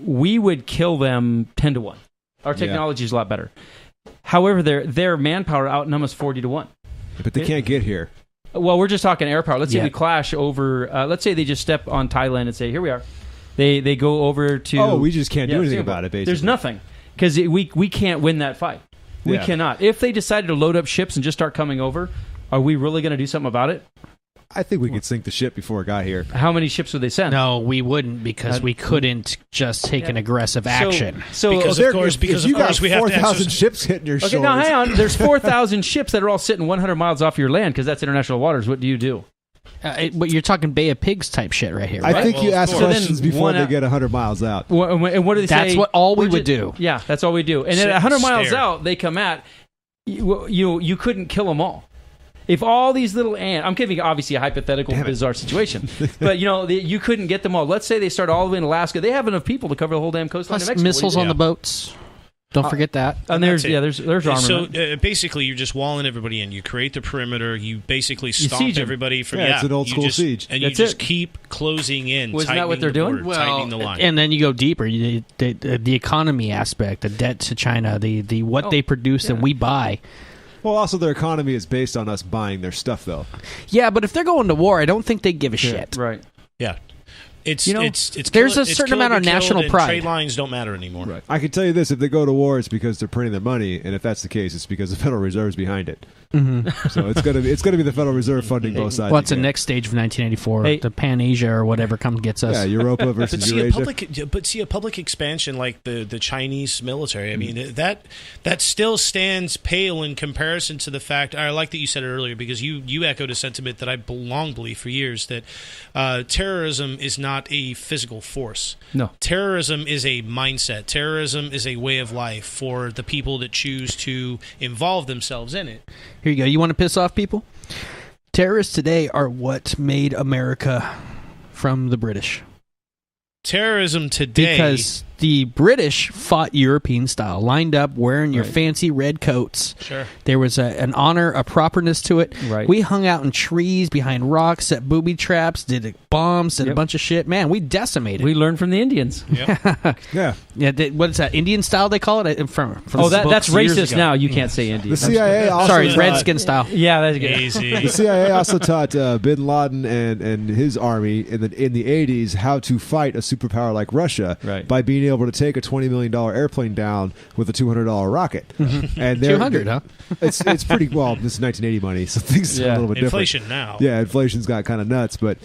we would kill them 10-1. Our technology is a lot better. However, their manpower outnumbers 40-1. But they can't get here. Well, we're just talking air power. Let's say we clash over. Let's say they just step on Thailand and say, "Here we are." They go over to. Oh, we just can't do anything about it. Basically, there's nothing, because we can't win that fight. We cannot. If they decided to load up ships and just start coming over, Are we really going to do something about it? I think we could sink the ship before it got here. How many ships would they send? No, we wouldn't because we couldn't just take an aggressive action. So Because of course you got we have to 4,000 ships hitting your okay, shores. now hang on. There's 4,000 ships that are all sitting 100 miles off your land because that's international waters. What do you do? But you're talking Bay of Pigs type shit right here. I Right? think Well, you of ask course. questions So then before one they out- get 100 miles out. And what do they say? That's what all we We're would do. Yeah, that's all we do. And Sit at 100 and miles stare. out, they come at you couldn't kill them all. If all these little ants, I'm giving obviously a hypothetical, bizarre situation, but you couldn't get them all. Let's say they start all the way in Alaska. They have enough people to cover the whole damn coastline of Plus Mexico. missiles What on do the boats. Don't forget that. and That's there's it. armor. So basically, you're just walling everybody in. You create the perimeter. You basically stomp siege 'em. everybody from. Yeah, it's an old you school just- siege. and That's you just it. keep closing in. Wasn't that what tightening they're the doing? border, tightening the line. And then you go deeper. The economy aspect, the debt to China, the what they produce and we buy. Well, also their economy is based on us buying their stuff, though. Yeah, but if they're going to war, I don't think they give a shit. right. yeah, it's it's there's a it's certain kill amount or of be killed, national and pride. Trade lines don't matter anymore. I can tell you this: if they go to war, it's because they're printing their money, and if that's the case, it's because the Federal Reserve's behind it. So it's gonna be the Federal Reserve funding both sides. What's the again. next stage of 1984? Hey. The Pan Asia or whatever comes gets us. Yeah, Europa But versus see, Eurasia. a public expansion like the Chinese military. I mean, that still stands pale in comparison to the fact. I like that you said it earlier because you echoed a sentiment that I long believed for years that terrorism is not a physical force. No. Terrorism is a mindset. Terrorism is a way of life for the people that choose to involve themselves in it. Here you go. You want to piss off people? Terrorists today are what made America from the British. Terrorism today, Because the British fought European style, lined up wearing your Right. fancy red coats. sure. There was an honor, a properness to it. Right. We hung out in trees, behind rocks, set booby traps, did bombs, did a Yep. bunch of shit. Man, we decimated. We learned from the Indians. Yeah, Yeah, what is that? Indian style they call it? From That's books years racist ago. now. You can't say Indian. the CIA also Sorry, taught- redskin style. Yeah, that's good. The Easy. CIA also taught Bin Laden and his army in the 80s how to fight a superpower like Russia Right. by being able to take a $20 million airplane down with a $200 rocket. And they're- 200, huh? It's pretty well. This is 1980 money, so things are a little bit Inflation now. different. Yeah, inflation's got kind of nuts, but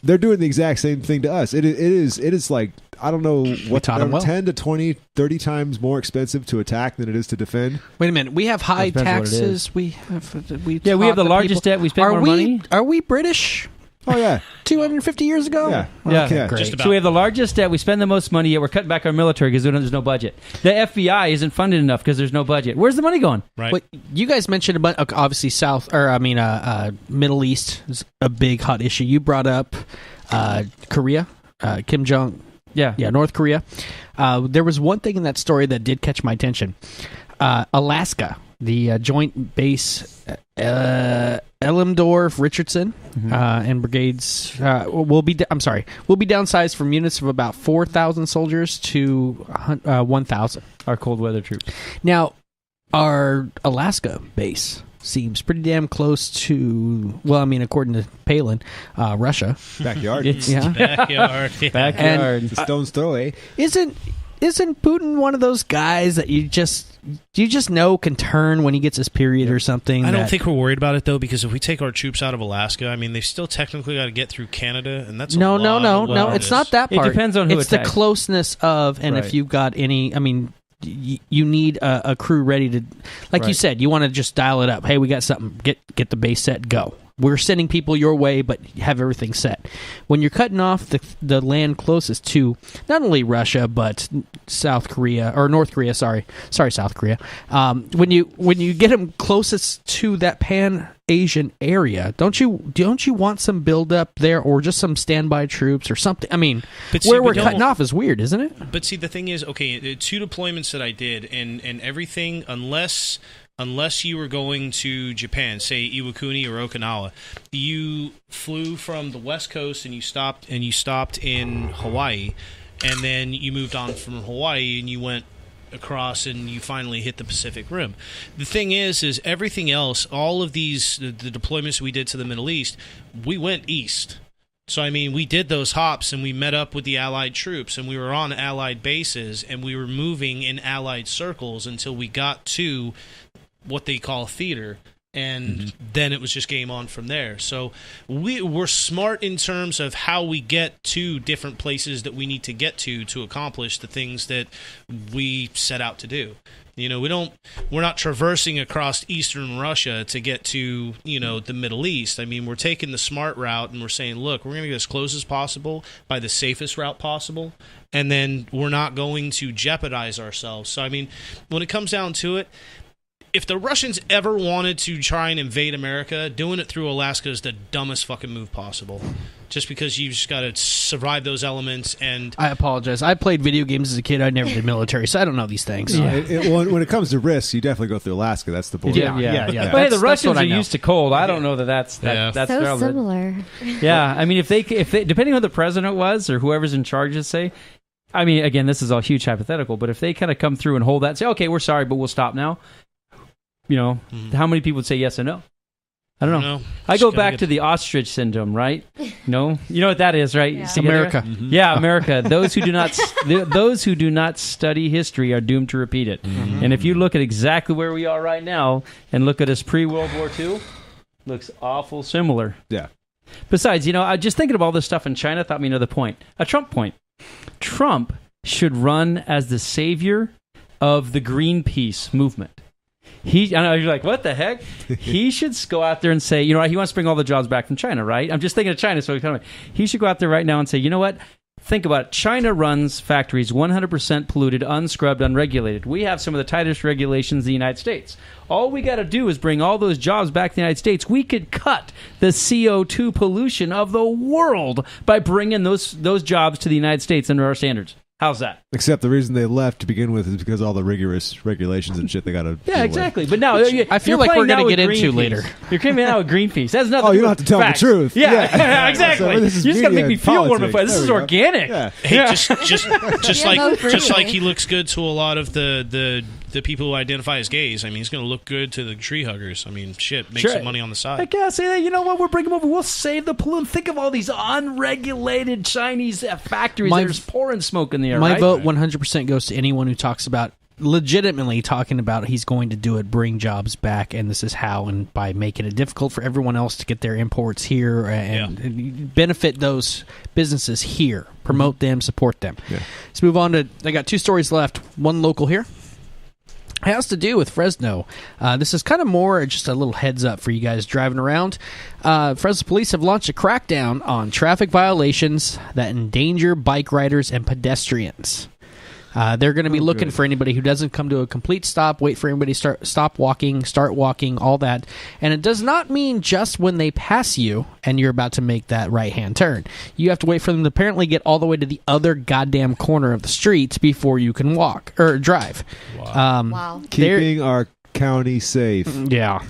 they're doing the exact same thing to us. It is like, I don't know what, taught 'em well. 10 to 20, 30 times more expensive to attack than it is to defend. Wait a minute. We have high Depends what it taxes. is. We have we taught have the largest debt. We spend are more we, money. Are we British? Oh yeah, 250 years ago? yeah, Yeah. Okay, Yeah. great. Just about. So we have the largest debt. We spend the most money, yet we're cutting back our military because there's no budget. The FBI isn't funded enough because there's no budget. Where's the money going? Right. Wait, you guys mentioned about obviously Middle East is a big hot issue. You brought up Korea, Kim Jong. Yeah. Yeah, North Korea. There was one thing in that story that did catch my attention. Alaska, the joint base Elmdorf, Richardson, and brigades will be downsized from units of about 4,000 soldiers to 1,000. Our cold weather troops. Now, our Alaska base seems pretty damn close to, well, I mean, according to Palin, Russia. backyard. It's Yeah. Backyard. Yeah. backyard. It's a stone's throw, eh? Isn't Putin one of those guys that you just know can turn when he gets his period or something? I don't that- think we're worried about it though, because if we take our troops out of Alaska, I mean, they've still technically got to get through Canada, and that's No. Well, It's not that It part. depends on who It's attacks. the closeness of, and Right. if you've got any. I mean, you need a crew ready to, like you Right. said, you want to just dial it up. Hey, we got something. Get the base set. Go. We're sending people your way, but have everything set. When you're cutting off the land closest to not only Russia but South Korea or North Korea, sorry South Korea. When you get them closest to that Pan-Asian area, don't you want some build up there or just some standby troops or something? I mean, But see, where we we're cutting don't- off is weird, isn't it? But see, the thing is, okay, the 2 deployments that I did, and everything, unless you were going to Japan, say Iwakuni or Okinawa, you flew from the West Coast and you stopped in Hawaii, and then you moved on from Hawaii and you went across and you finally hit the Pacific Rim. The thing is everything else, all of these the deployments we did to the Middle East, we went east. So, I mean, we did those hops and we met up with the Allied troops and we were on Allied bases and we were moving in Allied circles until we got to what they call theater. And then it was just game on from there. So we're smart in terms of how we get to different places that we need to get to accomplish the things that we set out to do. You know, we're not traversing across eastern Russia to get to, you know, the Middle East. I mean, we're taking the smart route and we're saying, look, we're going to get as close as possible by the safest route possible. And then we're not going to jeopardize ourselves. So, I mean, when it comes down to it, if the Russians ever wanted to try and invade America, doing it through Alaska is the dumbest fucking move possible. Just because you've just got to survive those elements. And I apologize. I played video games as a kid. I never did military, so I don't know these things. When it comes to risks, you definitely go through Alaska. That's the border. Yeah. But hey, the Russians are used to cold. I don't know that's So their similar. Yeah, I mean, if they depending on who the president was or whoever's in charge, say. I mean, again, this is all huge hypothetical, but if they kind of come through and hold that and say, okay, we're sorry, but we'll stop now. You know, how many people would say yes or no? I don't know. I go back to the ostrich syndrome, right? No, you know what that is, right? Yeah. America. Yeah, America. Those who do not study history are doomed to repeat it. And if you look at exactly where we are right now and look at us pre-World War II, looks awful similar. Yeah. Besides, you know, I just thinking of all this stuff in China thought me another point. A Trump point. Trump should run as the savior of the Greenpeace movement. I know you're like, what the heck? He should go out there and say, you know, he wants to bring all the jobs back from China, right? I'm just thinking of China, so he should go out there right now and say, you know what? Think about it. China runs factories 100% polluted, unscrubbed, unregulated. We have some of the tightest regulations in the United States. All we got to do is bring all those jobs back to the United States. We could cut the CO2 pollution of the world by bringing those jobs to the United States under our standards. How's that? Except the reason they left to begin with is because of all the rigorous regulations and shit they got to. Yeah, exactly. But now I feel like we're going to get into later. You're coming out with Greenpeace. That's nothing. Oh, you don't have to tell the truth. Yeah, exactly. So this is you just got to make me feel warm. politics. This is There we go. organic. Yeah. hey, just Yeah, like he looks good to a lot of the people who identify as gays. I mean, he's going to look good to the tree huggers. I mean, shit, make some money on the side. I guess. You know what? We'll bring them over. We'll save the pollutant. Think of all these unregulated Chinese factories that are just pouring smoke in the air. My right? vote 100% goes to anyone who talks about, legitimately talking about he's going to do it, bring jobs back, and this is how, and by making it difficult for everyone else to get their imports here and benefit those businesses here, promote them, support them. Yeah. Let's move on to, I got two stories left. One local here. It has to do with Fresno. This is kind of more just a little heads up for you guys driving around. Fresno police have launched a crackdown on traffic violations that endanger bike riders and pedestrians. They're going to be looking for anybody who doesn't come to a complete stop, wait for everybody to start walking, all that. And it does not mean just when they pass you and you're about to make that right-hand turn. You have to wait for them to apparently get all the way to the other goddamn corner of the street before you can walk or drive. Wow. Keeping our county safe. Yeah.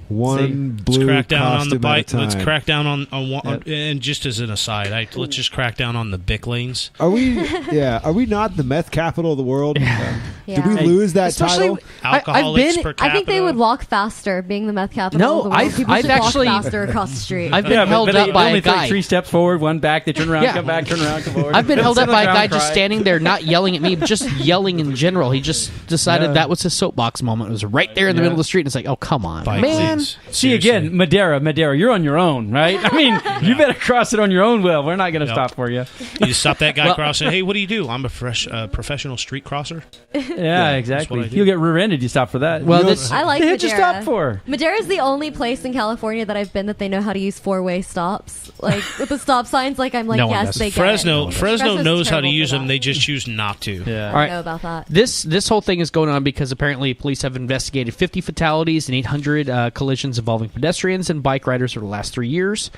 One blue let's crack down on the costume bike. at a time. Let's crack down on one. And just as an aside, let's just crack down on the Bic lanes. Are we? Yeah. Are we not the meth capital of the world? Did we Yeah. lose that Especially- title? Alcoholics per capita. I think they would walk faster, being the meth capital No, of the world. I've People should actually- walk faster across the street. I've been held up by only a guy. take 3 steps forward, 1 back. They turn around, Yeah. come back, turn around, come forward. I've been held Sit up on by a the guy ground, just cry. standing there, not yelling at me, but just yelling in general. He just decided that was his soapbox moment. It was right there in the middle of the street. And it's like, oh, come on, Bike man. lanes. See, Seriously. again, Madera, you're on your own, right? I mean, you better cross it on your own will. We're not going to stop for you. You just stop that guy crossing. Hey, what do you do? I'm a professional street crosser. Yeah, exactly. what I do. You'll get rear-ended. You stop for that. Well, this I like They hit you Madera. stop for. Madera is the only place in California that I've been that they know how to use 4-way stops. Like with the stop signs, I'm like, No one yes, does. they get Fresno it. knows how to terrible use for them. that. They just choose not to. Yeah. All right. I know about that. This whole thing is going on because apparently police have investigated 50 fatalities and 800 collisions involving pedestrians and bike riders over the last 3 years,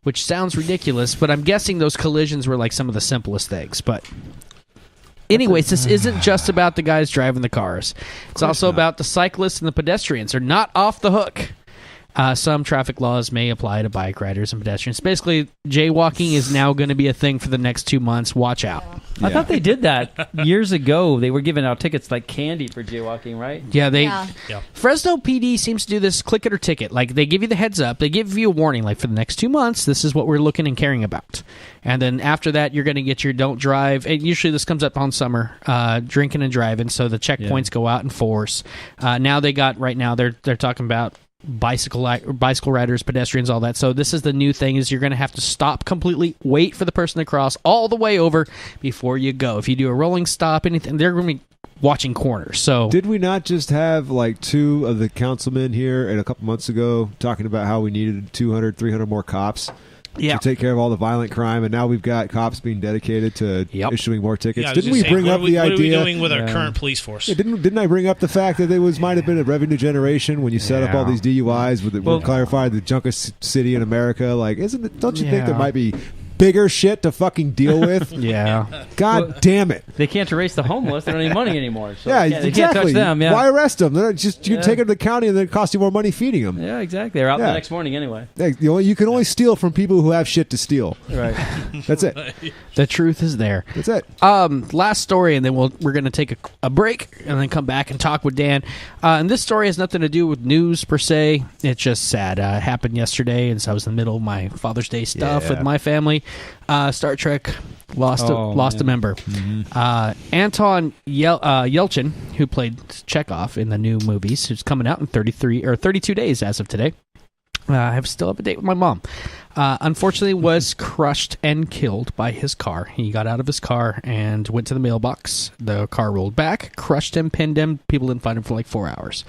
which sounds ridiculous, but I'm guessing those collisions were like some of the simplest things. But anyways, this isn't just about the guys driving the cars. It's also about the cyclists and the pedestrians are not off the hook. some traffic laws may apply to bike riders and pedestrians. Basically, jaywalking is now going to be a thing for the next 2 months. Watch out. I thought they did that years ago. They were giving out tickets like candy for jaywalking, right? Yeah, Yeah. Fresno PD seems to do this click it or ticket. Like, they give you the heads up. They give you a warning, like, for the next 2 months, this is what we're looking and caring about. And then after that, you're going to get your don't drive. And usually this comes up on summer, drinking and driving, so the checkpoints go out in force. Now they're talking about bicycle riders, pedestrians, all that. So this is the new thing, is you're going to have to stop completely, wait for the person to cross all the way over before you go. If you do a rolling stop, anything, they're going to be watching corners. So did we not just have like 2 of the councilmen here and a couple months ago talking about how we needed 200, 300 more cops to take care of all the violent crime, and now we've got cops being dedicated to issuing more tickets? Yeah, didn't we bring up the idea? What are we doing with our current police force? Yeah, didn't I bring up the fact that it might have been a revenue generation when you set up all these DUIs with clarify the junkest city in America? Like, don't you think there might be bigger shit to fucking deal with? God damn it. They can't erase the homeless. They don't need money anymore. So Yeah, they can't touch them. Yeah. Why arrest them? They're just you take them to the county and then it costs you more money feeding them. Yeah, exactly. They're out the next morning anyway. You can only steal from people who have shit to steal. Right. That's it. The truth is there. That's it. Last story, and then we're going to take a break and then come back and talk with Dan. And this story has nothing to do with news per se. It's just sad. It happened yesterday, and so I was in the middle of my Father's Day stuff with my family. Star Trek lost a member. Mm-hmm. Anton Yelchin, who played Chekhov in the new movies, who's coming out in 32 days as of today. I still have a date with my mom. Unfortunately, was crushed and killed by his car. He got out of his car and went to the mailbox. The car rolled back, crushed him, pinned him. People didn't find him for like 4 hours.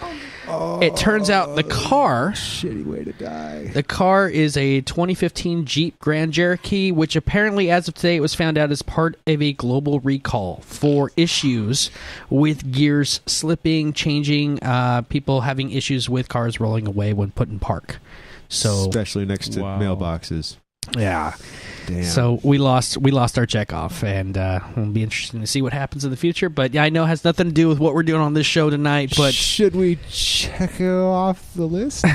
It turns out the car... Shitty way to die. The car is a 2015 Jeep Grand Cherokee, which apparently, as of today, it was found out as part of a global recall for issues with gears slipping, changing, people having issues with cars rolling away when put in park. So, especially next to mailboxes. Yeah. Damn. So we lost our Chekhov, and it'll be interesting to see what happens in the future. But yeah, I know it has nothing to do with what we're doing on this show tonight. But should we check it off the list?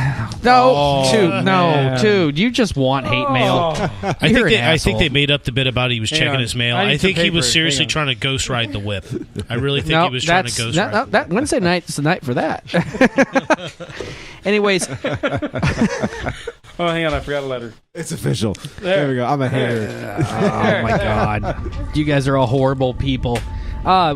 Dude, you just want hate mail. I think they made up the bit about he was checking his mail. I think he was seriously trying to ghost ride the whip. I really think he was trying to ghost ride. That Wednesday night is the night for that. Anyways. Oh, hang on, I forgot a letter. It's official. There we go. I'm a hater. Oh, my God. You guys are all horrible people.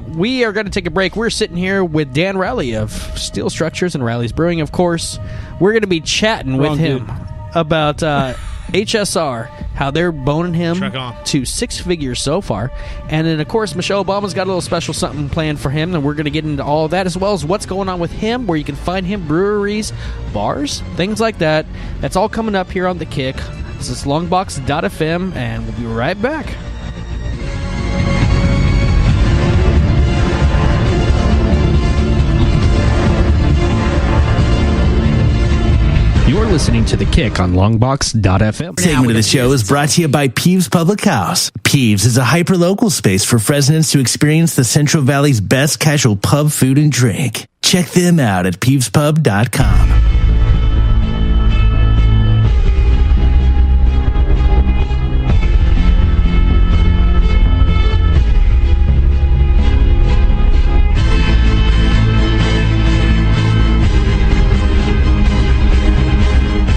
We are going to take a break. We're sitting here with Dan Riley of Steel Structures and Riley's Brewing, of course. We're going to be chatting with him about HSR, how they're boning him to 6 figures so far. And then, of course, Michelle Obama's got a little special something planned for him, and we're going to get into all of that, as well as what's going on with him, where you can find him, breweries, bars, things like that. That's all coming up here on The Kick. This is Longbox.FM, and we'll be right back. You're listening to The Kick on Longbox.FM. Segment of the show is brought to you by Peeves Public House. Peeves is a hyper-local space for residents to experience the Central Valley's best casual pub food and drink. Check them out at peevespub.com.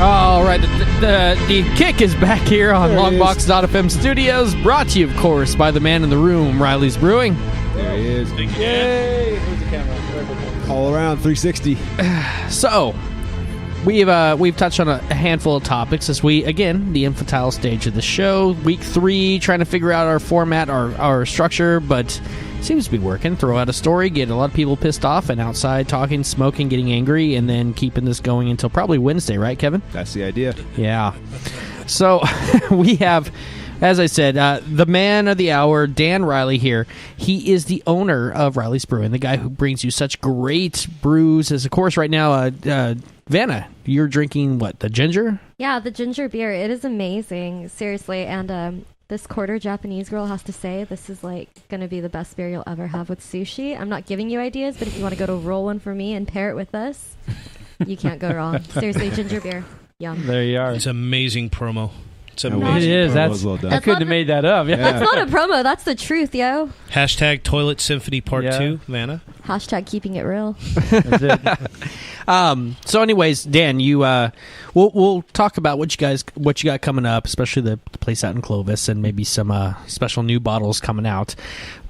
All right, the Kick is back here on Longbox.FM Studios, brought to you, of course, by the man in the room, Riley's Brewing. There he is. Yay! Where's the camera? All around 360. So, we've touched on a handful of topics as we, again, the infantile stage of the show, week 3, trying to figure out our format, our structure, but seems to be working. Throw out a story, get a lot of people pissed off, and outside talking, smoking, getting angry, and then keeping this going until probably Wednesday, right, Kevin? That's the idea. Yeah. So we have, as I said, the man of the hour, Dan Riley here. He is the owner of Riley's Brewing, the guy who brings you such great brews. As of course, right now, Vanna, you're drinking what, the ginger? Yeah, the ginger beer. It is amazing, seriously, and this quarter Japanese girl has to say this is like going to be the best beer you'll ever have with sushi. I'm not giving you ideas, but if you want to go to roll one for me and pair it with this, You can't go wrong. Seriously, ginger beer. Yum. There you are. It's amazing promo. It's It amazing. It is. Promo That's was well done. I couldn't have made that up. Yeah. That's not a promo. That's the truth, yo. Hashtag Toilet Symphony Part Yeah. 2, Vanna. Hashtag keeping it real. That's it. So, anyways, Dan, we'll talk about what you got coming up, especially the place out in Clovis, and maybe some special new bottles coming out.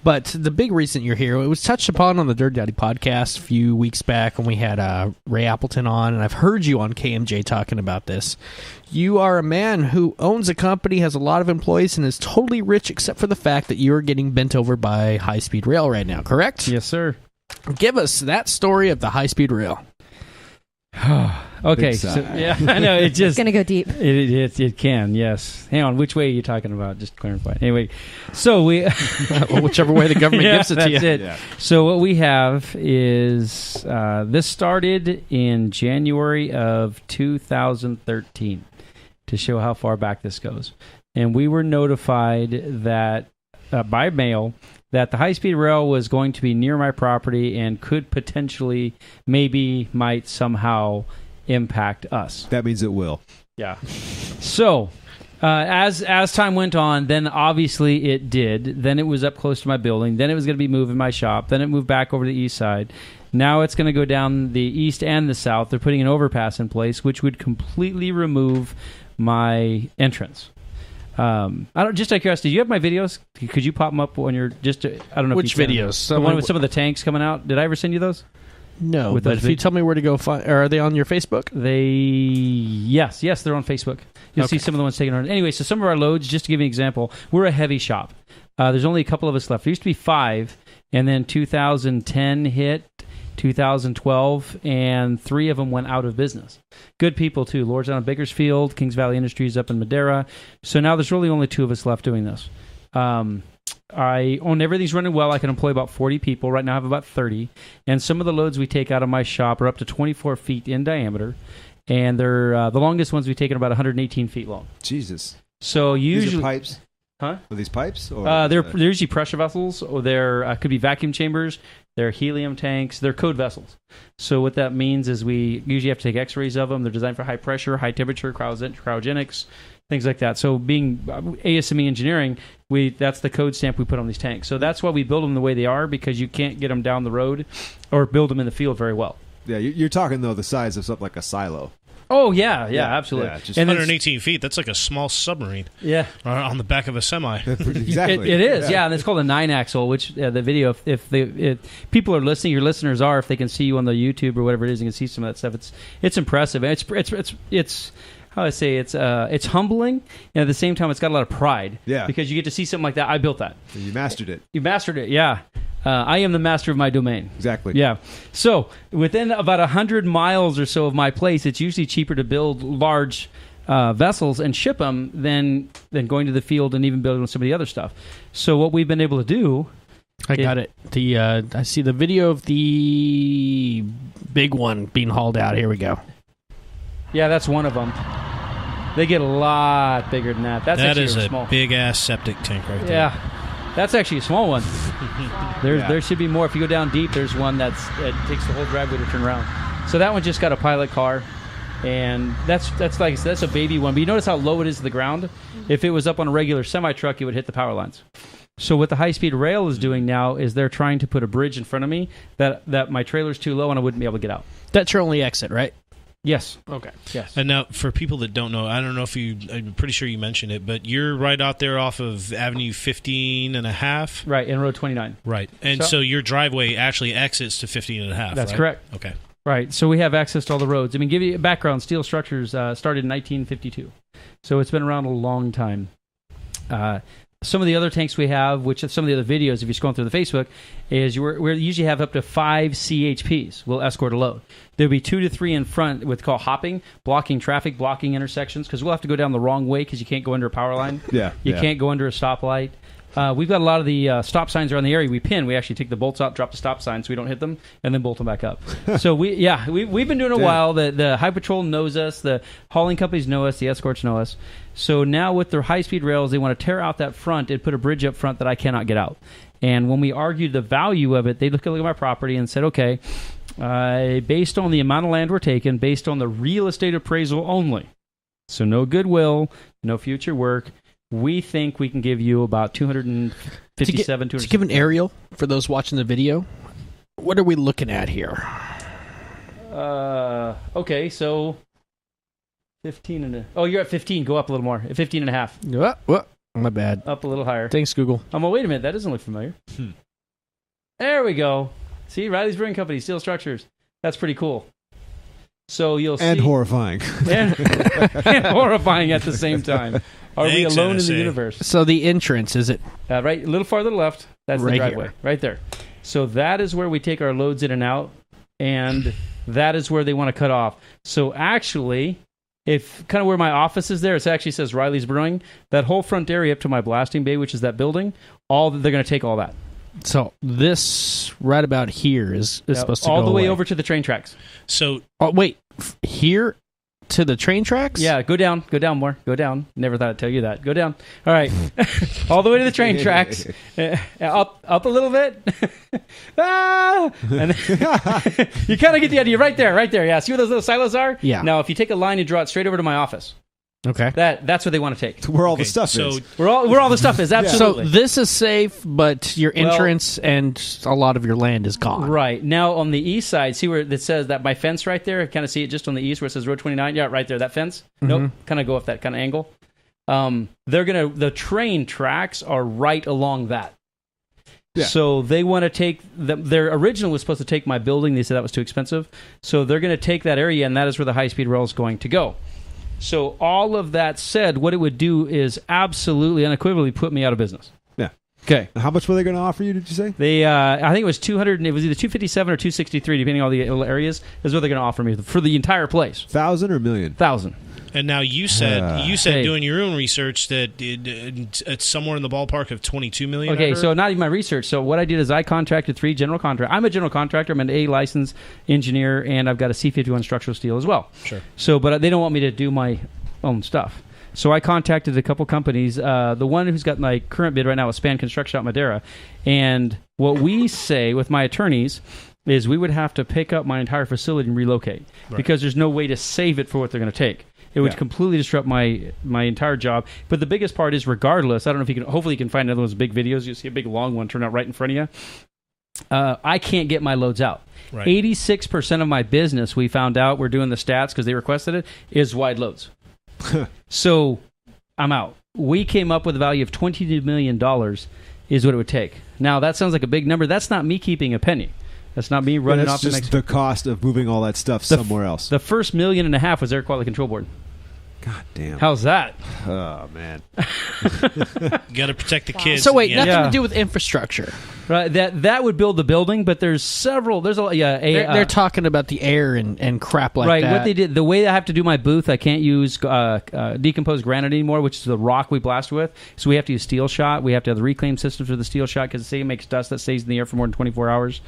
But the big reason you're here, it was touched upon on the Dirt Daddy podcast a few weeks back when we had Ray Appleton on, and I've heard you on KMJ talking about this. You are a man who owns a company, has a lot of employees, and is totally rich except for the fact that you're getting bent over by high-speed rail right now, correct? Yes, sir. Give us that story of the high-speed rail. Okay, Big so sigh. yeah, I know it It's just gonna go deep. it can, yes. Hang on, which way are you talking about? Just to clarify. Anyway, so we Whichever way the government yeah, gives it to you. that's it. Yeah. So what we have is this started in January of 2013 to show how far back this goes, and we were notified that by mail that the high-speed rail was going to be near my property and could potentially, might somehow impact us. That means it will. Yeah. So, as time went on, then obviously it did. Then it was up close to my building. Then it was going to be moving my shop. Then it moved back over to the east side. Now it's going to go down the east and the south. They're putting an overpass in place, which would completely remove my entrance. Just out of curiosity, do you have my videos? Could you pop them up when you're just? I don't know. Which if you can. videos? The one with some of the tanks coming out. Did I ever send you those? No, With but those if you tell me where to go find, are they on your Facebook? Yes, they're on Facebook. You'll see Okay. some of the ones taken on. Anyway, so some of our loads, just to give you an example, we're a heavy shop. There's only a couple of us left. There used to be 5, and then 2010 hit, 2012, and 3 of them went out of business. Good people, too. Lord's down in Bakersfield, Kings Valley Industries up in Madera. So now there's really only 2 of us left doing this. I own everything's running well. I can employ about 40 people. Right now I have about 30. And some of the loads we take out of my shop are up to 24 feet in diameter. And they're the longest ones we take are about 118 feet long. Jesus. So These usually... are pipes? Huh? Are these pipes? Or They're usually pressure vessels, or they're could be vacuum chambers. They're helium tanks. They're code vessels. So what that means is we usually have to take X-rays of them. They're designed for high pressure, high temperature, cryogenics, things like that. So being ASME engineering, that's the code stamp we put on these tanks. So that's why we build them the way they are, because you can't get them down the road or build them in the field very well. Yeah, you're talking, though, the size of something like a silo. Oh, yeah, absolutely. Yeah, just and 118 feet. That's like a small submarine yeah. on the back of a semi. Exactly. It is, yeah, and it's called a 9-axle, which the video, if people are listening, your listeners are, if they can see you on the YouTube or whatever it is, you can see some of that stuff. It's impressive. It's how I say it's humbling, and at the same time, it's got a lot of pride. Yeah. Because you get to see something like that. I built that. You mastered it. You mastered it, yeah. I am the master of my domain. Exactly. Yeah. So within about 100 miles or so of my place, it's usually cheaper to build large vessels and ship them than going to the field and even building some of the other stuff. So what we've been able to do... I got it. I see the video of the big one being hauled out. Here we go. Yeah, that's one of them. They get a lot bigger than that. That is a small. big-ass septic tank right there. Yeah. That's actually a small one. There should be more. If you go down deep, there's one it takes the whole driveway to turn around. So that one just got a pilot car, and that's a baby one. But you notice how low it is to the ground? If it was up on a regular semi-truck, it would hit the power lines. So what the high-speed rail is doing now is they're trying to put a bridge in front of me that my trailer's too low and I wouldn't be able to get out. That's your only exit, right? Yes. Okay. Yes. And now, for people that don't know, I don't know if I'm pretty sure you mentioned it, but you're right out there off of Avenue 15 and a half. Right, and Road 29. Right. And so your driveway actually exits to 15 and a half, That's right? correct. Okay. Right, so we have access to all the roads. I mean, give you a background, steel structures started in 1952. So it's been around a long time. Some of the other tanks we have, which some of the other videos, if you're scrolling through the Facebook, is we usually have up to 5 CHPs will escort a load. There'll be 2 to 3 in front with called hopping, blocking traffic, blocking intersections, because we'll have to go down the wrong way because you can't go under a power line. Yeah. You can't go under a stoplight. We've got a lot of the stop signs around the area we pin. We actually take the bolts out, drop the stop signs so we don't hit them, and then bolt them back up. So we've been doing it a while. The High Patrol knows us. The hauling companies know us. The escorts know us. So now with their high-speed rails, they want to tear out that front and put a bridge up front that I cannot get out. And when we argued the value of it, they looked at my property and said, okay, Based on the amount of land we're taking, based on the real estate appraisal only, so no goodwill, no future work, we think we can give you about 257. To give an aerial for those watching the video, what are we looking at here? Okay, so 15 and you're at 15. Go up a little more. 15 and a half. What? My bad. Up a little higher. Thanks, Google. Wait a minute. That doesn't look familiar. There we go. See, Riley's Brewing Company, steel structures. That's pretty cool. So you'll see. And horrifying. And horrifying at the same time. Are we alone in the universe? So the entrance, is it? Right, a little farther to the left. That's right the driveway. here. Right there. So that is where we take our loads in and out. And that is where they want to cut off. So actually, if kind of where my office is there, it actually says Riley's Brewing. That whole front area up to my blasting bay, which is that building, they're going to take all that. So this right about here is supposed to go all the way away. over to the train tracks. So, wait, here to the train tracks? Yeah, go down more, go down. Never thought I'd tell you that. Go down. All right, all the way to the train tracks. Up a little bit. And then you kind of get the idea. Right there. Yeah, see where those little silos are? Yeah. Now, if you take a line and draw it straight over to my office. Okay. That's what they want to take. Where all the stuff is. Where all the stuff is, absolutely. So this is safe, but your entrance and a lot of your land is gone. Right. Now, on the east side, see where it says that my fence right there? Kind of see it just on the east where it says Road 29? Yeah, right there, that fence. Nope. Kind of go off that kind of angle. The train tracks are right along that. Yeah. So they want to take, their original was supposed to take my building. They said that was too expensive. So they're going to take that area, and that is where the high-speed rail is going to go. So all of that said, what it would do is absolutely unequivocally put me out of business. Yeah. Okay. How much were they going to offer you, did you say? They, I think it was 200, it was either 257 or 263, depending on all the areas, is what they're going to offer me for the entire place. 1,000 or million? 1,000. And now you said doing your own research that it's somewhere in the ballpark of $22 million. Okay, so not even my research. So what I did is I contracted 3 general contractors. I'm a general contractor. I'm an A licensed engineer, and I've got a C51 structural steel as well. Sure. So, but they don't want me to do my own stuff. So I contacted a couple companies. The one who's got my current bid right now is Span Construction out in Madera. And what we say with my attorneys is we would have to pick up my entire facility and relocate because there's no way to save it for what they're going to take. It would completely disrupt my entire job. But the biggest part is, regardless, I don't know if you can. Hopefully, you can find another one of those big videos. You see a big long one turn out right in front of you. I can't get my loads out. Right. 86% of my business, we found out, we're doing the stats because they requested it, is wide loads. So I'm out. We came up with a value of $22 million is what it would take. Now, that sounds like a big number. That's not me keeping a penny. That's not me running off the next... the cost of moving all that stuff somewhere else. The first $1.5 million was Air Quality Control Board. God damn. How's that? Oh, man. You got to protect the kids. So wait, nothing to do with infrastructure. Right, that would build the building, but there's several. There's a they're talking about the air and crap like that. Right, what they did, the way I have to do my booth, I can't use decomposed granite anymore, which is the rock we blast with. So we have to use steel shot. We have to have the reclaim systems for the steel shot because it makes dust that stays in the air for more than 24 hours.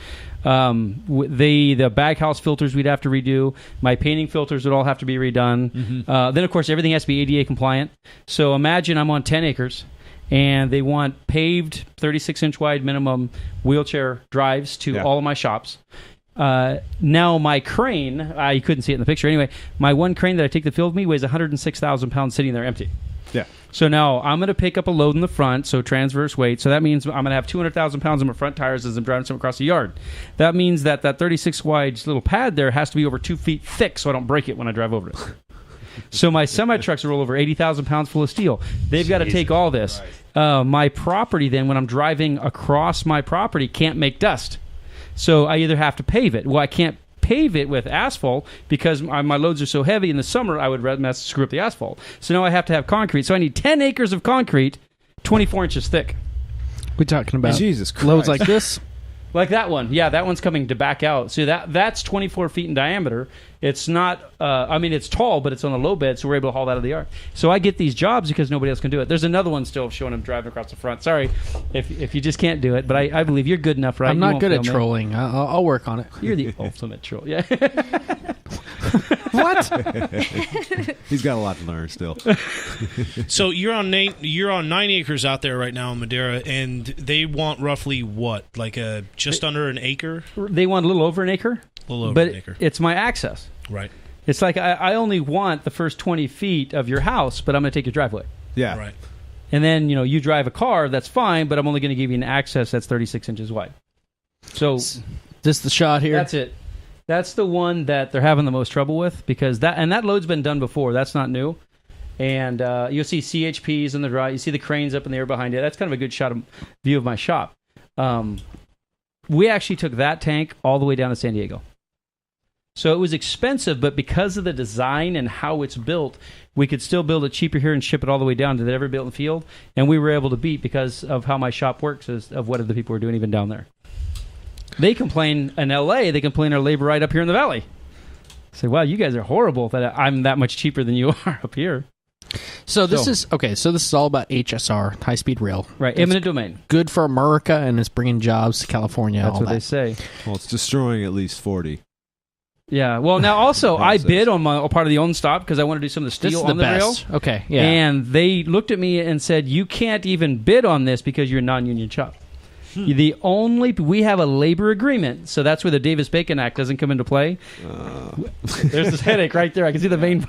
The baghouse filters we'd have to redo. My painting filters would all have to be redone. Mm-hmm. Then, of course, everything has to be ADA compliant. So imagine I'm on 10 acres. And they want paved 36-inch wide minimum wheelchair drives to all of my shops. Now my crane, you couldn't see it in the picture anyway, my one crane that I take the field with me weighs 106,000 pounds sitting there empty. Yeah. So now I'm going to pick up a load in the front, so transverse weight. So that means I'm going to have 200,000 pounds on my front tires as I'm driving something across the yard. That means that 36 wide little pad there has to be over 2 feet thick so I don't break it when I drive over it. So my semi-trucks roll over 80,000 pounds full of steel. They've got to take all this. My property then, when I'm driving across my property, can't make dust. So I either have to pave it. Well, I can't pave it with asphalt because my loads are so heavy. In the summer, I would screw up the asphalt. So now I have to have concrete. So I need 10 acres of concrete, 24 inches thick. We're talking about Jesus Christ. loads like this? Like that one. Yeah, that one's coming to back out. So that's 24 feet in diameter. It's not, it's tall, but it's on a low bed, so we're able to haul that out of the yard. So I get these jobs because nobody else can do it. There's another one still showing him driving across the front. Sorry if you just can't do it, but I believe you're good enough, right? I'm not good at trolling. I'll work on it. You're the ultimate troll. Yeah. What? He's got a lot to learn still. So you're on 9 acres out there right now in Madeira, and they want roughly what, like just under an acre? They want a little over an acre. A little over but an acre. It's my access. Right. It's like I only want the first 20 feet of your house, but I'm going to take your driveway. Yeah. Right. And then, you drive a car, that's fine, but I'm only going to give you an access that's 36 inches wide. So This the shot here? that's it. That's the one that they're having the most trouble with, because that load's been done before. That's not new. And you'll see CHPs in the right. You see the cranes up in the air behind it. That's kind of a good view of my shop. We actually took that tank all the way down to San Diego. So it was expensive, but because of the design and how it's built, we could still build it cheaper here and ship it all the way down to the ever built in the field. And we were able to beat, because of how my shop works, of what other people were doing even down there. They complain in LA, they complain our labor right up here in the valley. Say, wow, you guys are horrible that I'm that much cheaper than you are up here. So this is all about HSR, high speed rail. Right, eminent domain. Good for America, and it's bringing jobs to California. That's all what that. they say. Well, it's destroying at least 40. Yeah. Well, now also I bid on my part of the own stop because I want to do some of the This steel is on the rail. best. Okay, yeah. And they looked at me and said, "You can't even bid on this because you're a non-union shop." We have a labor agreement, so that's where the Davis-Bacon Act doesn't come into play. There's this headache right there. I can see the vein.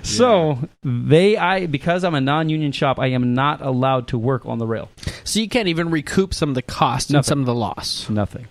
So because I'm a non-union shop, I am not allowed to work on the rail. So you can't even recoup some of the cost and Nothing. some of the loss. Nothing.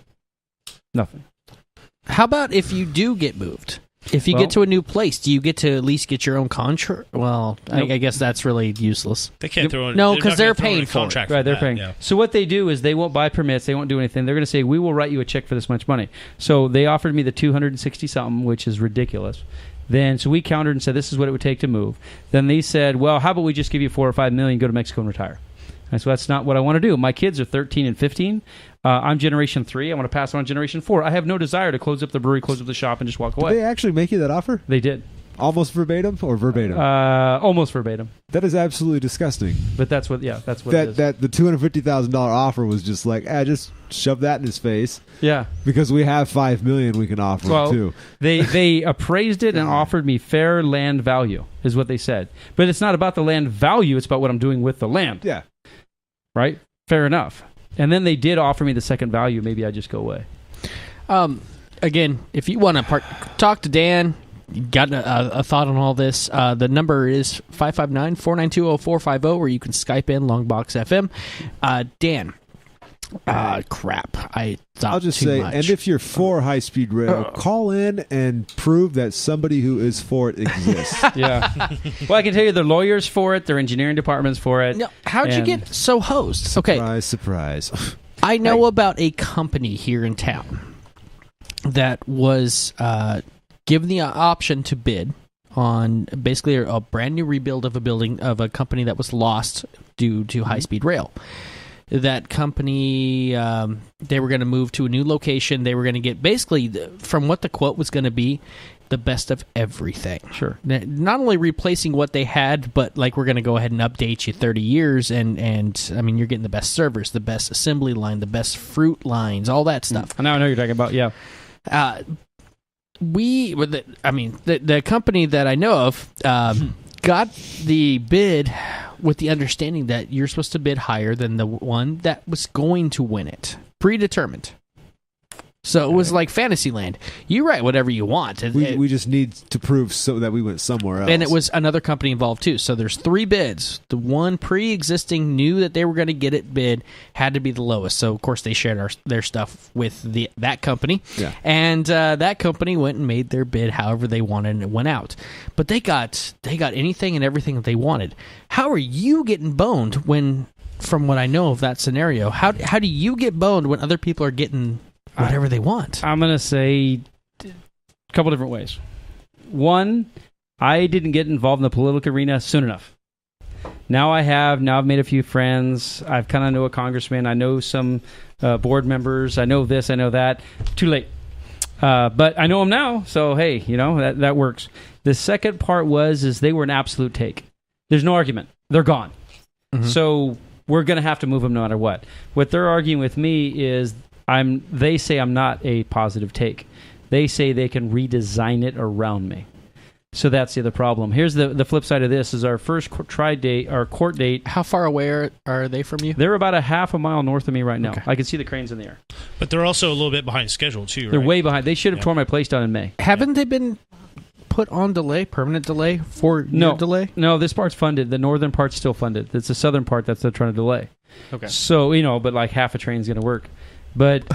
How about if you do get moved? If you get to a new place, do you get to at least get your own contract? Well, Nope. I guess that's really useless. They can't throw in. No, they're 'cause not they're gonna throw in paying a for it. contract Right, they're that, paying. yeah. So what they do is they won't buy permits, they won't do anything. They're going to say, "We will write you a check for this much money." So they offered me the 260 something, which is ridiculous. So we countered and said, "This is what it would take to move." Then they said, "Well, how about we just give you 4 or 5 million, go to Mexico and retire?" And so that's not what I want to do. My kids are 13 and 15. I'm Generation 3. I want to pass on Generation 4. I have no desire to close up the brewery, close up the shop, and just walk Did away. they actually make you that offer? They did. Almost verbatim or verbatim? Almost verbatim. That is absolutely disgusting. But that's what it is. That the $250,000 offer was just like, just shove that in his face Yeah. because we have $5 million we can offer him too. They appraised it and offered me fair land value, is what they said. But it's not about the land value, it's about what I'm doing with the land. Yeah. Right? Fair enough. And then they did offer me the second value. Maybe I just go away. Again, if you want to talk to Dan, you got a thought on all this, the number is 559-492-0450, or you can Skype in Longbox.FM. Dan, crap. I'll just say, much. and if you're for high-speed rail, call in and prove that somebody who is for it exists. Yeah. Well, I can tell you, they're lawyers for it. Their engineering departments for it. No, how'd you get so hosed? Okay, Surprise, surprise. I know about a company here in town that was given the option to bid on basically a brand new rebuild of a building of a company that was lost due to high-speed rail. That company, they were going to move to a new location. They were going to get, basically, from what the quote was going to be, the best of everything. Sure. Not only replacing what they had, but like we're going to go ahead and update you 30 years. And I mean, you're getting the best servers, the best assembly line, the best fruit lines, all that stuff. Now I know what you're talking about, yeah. The company that I know of got the bid with the understanding that you're supposed to bid higher than the one that was going to win it, predetermined. So it was like Fantasyland. You write whatever you want. We just need to prove so that we went somewhere else. And it was another company involved too. So there's 3 bids. The one pre-existing knew that they were going to get it bid had to be the lowest. So of course they shared their stuff with that company. Yeah. And that company went and made their bid however they wanted, and it went out. But they got anything and everything that they wanted. How are you getting boned when, from what I know of that scenario, how do you get boned when other people are getting whatever they want? I'm going to say a couple different ways. One, I didn't get involved in the political arena soon enough. Now I've made a few friends. I've kind of know a congressman. I know some board members. I know this, I know that. Too late. But I know them now, so hey, that works. The second part is they were an absolute take. There's no argument. They're gone. Mm-hmm. So we're going to have to move them no matter what. What they're arguing with me is they say I'm not a positive take. They say they can redesign it around me. So that's the other problem. Here's the flip side of this: is our first court date. How far away are they from you? They're about a half a mile north of me right now. Okay. I can see the cranes in the air. But they're also a little bit behind schedule too. They're right? way behind. They should have torn my place down in May. Haven't they been put on permanent delay for your delay? No, this part's funded. The northern part's still funded. It's the southern part that's they're trying to delay. Okay. So, but like half a train's going to work. But,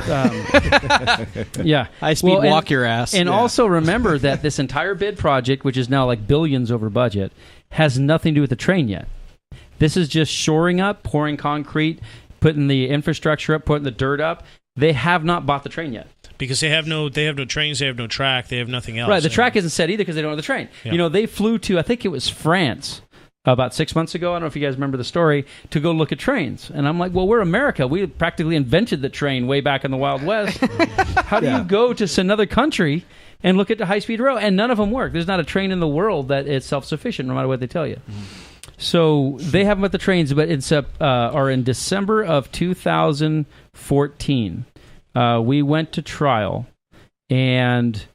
yeah. High-speed walk your ass. And also remember that this entire bid project, which is now like billions over budget, has nothing to do with the train yet. This is just shoring up, pouring concrete, putting the infrastructure up, putting the dirt up. They have not bought the train yet. Because they have no trains, they have no track, they have nothing else. Right, the track isn't set either because they don't have the train. Yeah. They flew to, I think it was France about 6 months ago. I don't know if you guys remember the story, to go look at trains. And I'm like, well, we're America. We practically invented the train way back in the Wild West. How do you go to another country and look at the high-speed rail? And none of them work. There's not a train in the world that is self-sufficient, no matter what they tell you. So they haven't got the trains, but it's are in December of 2014. We went to trial, and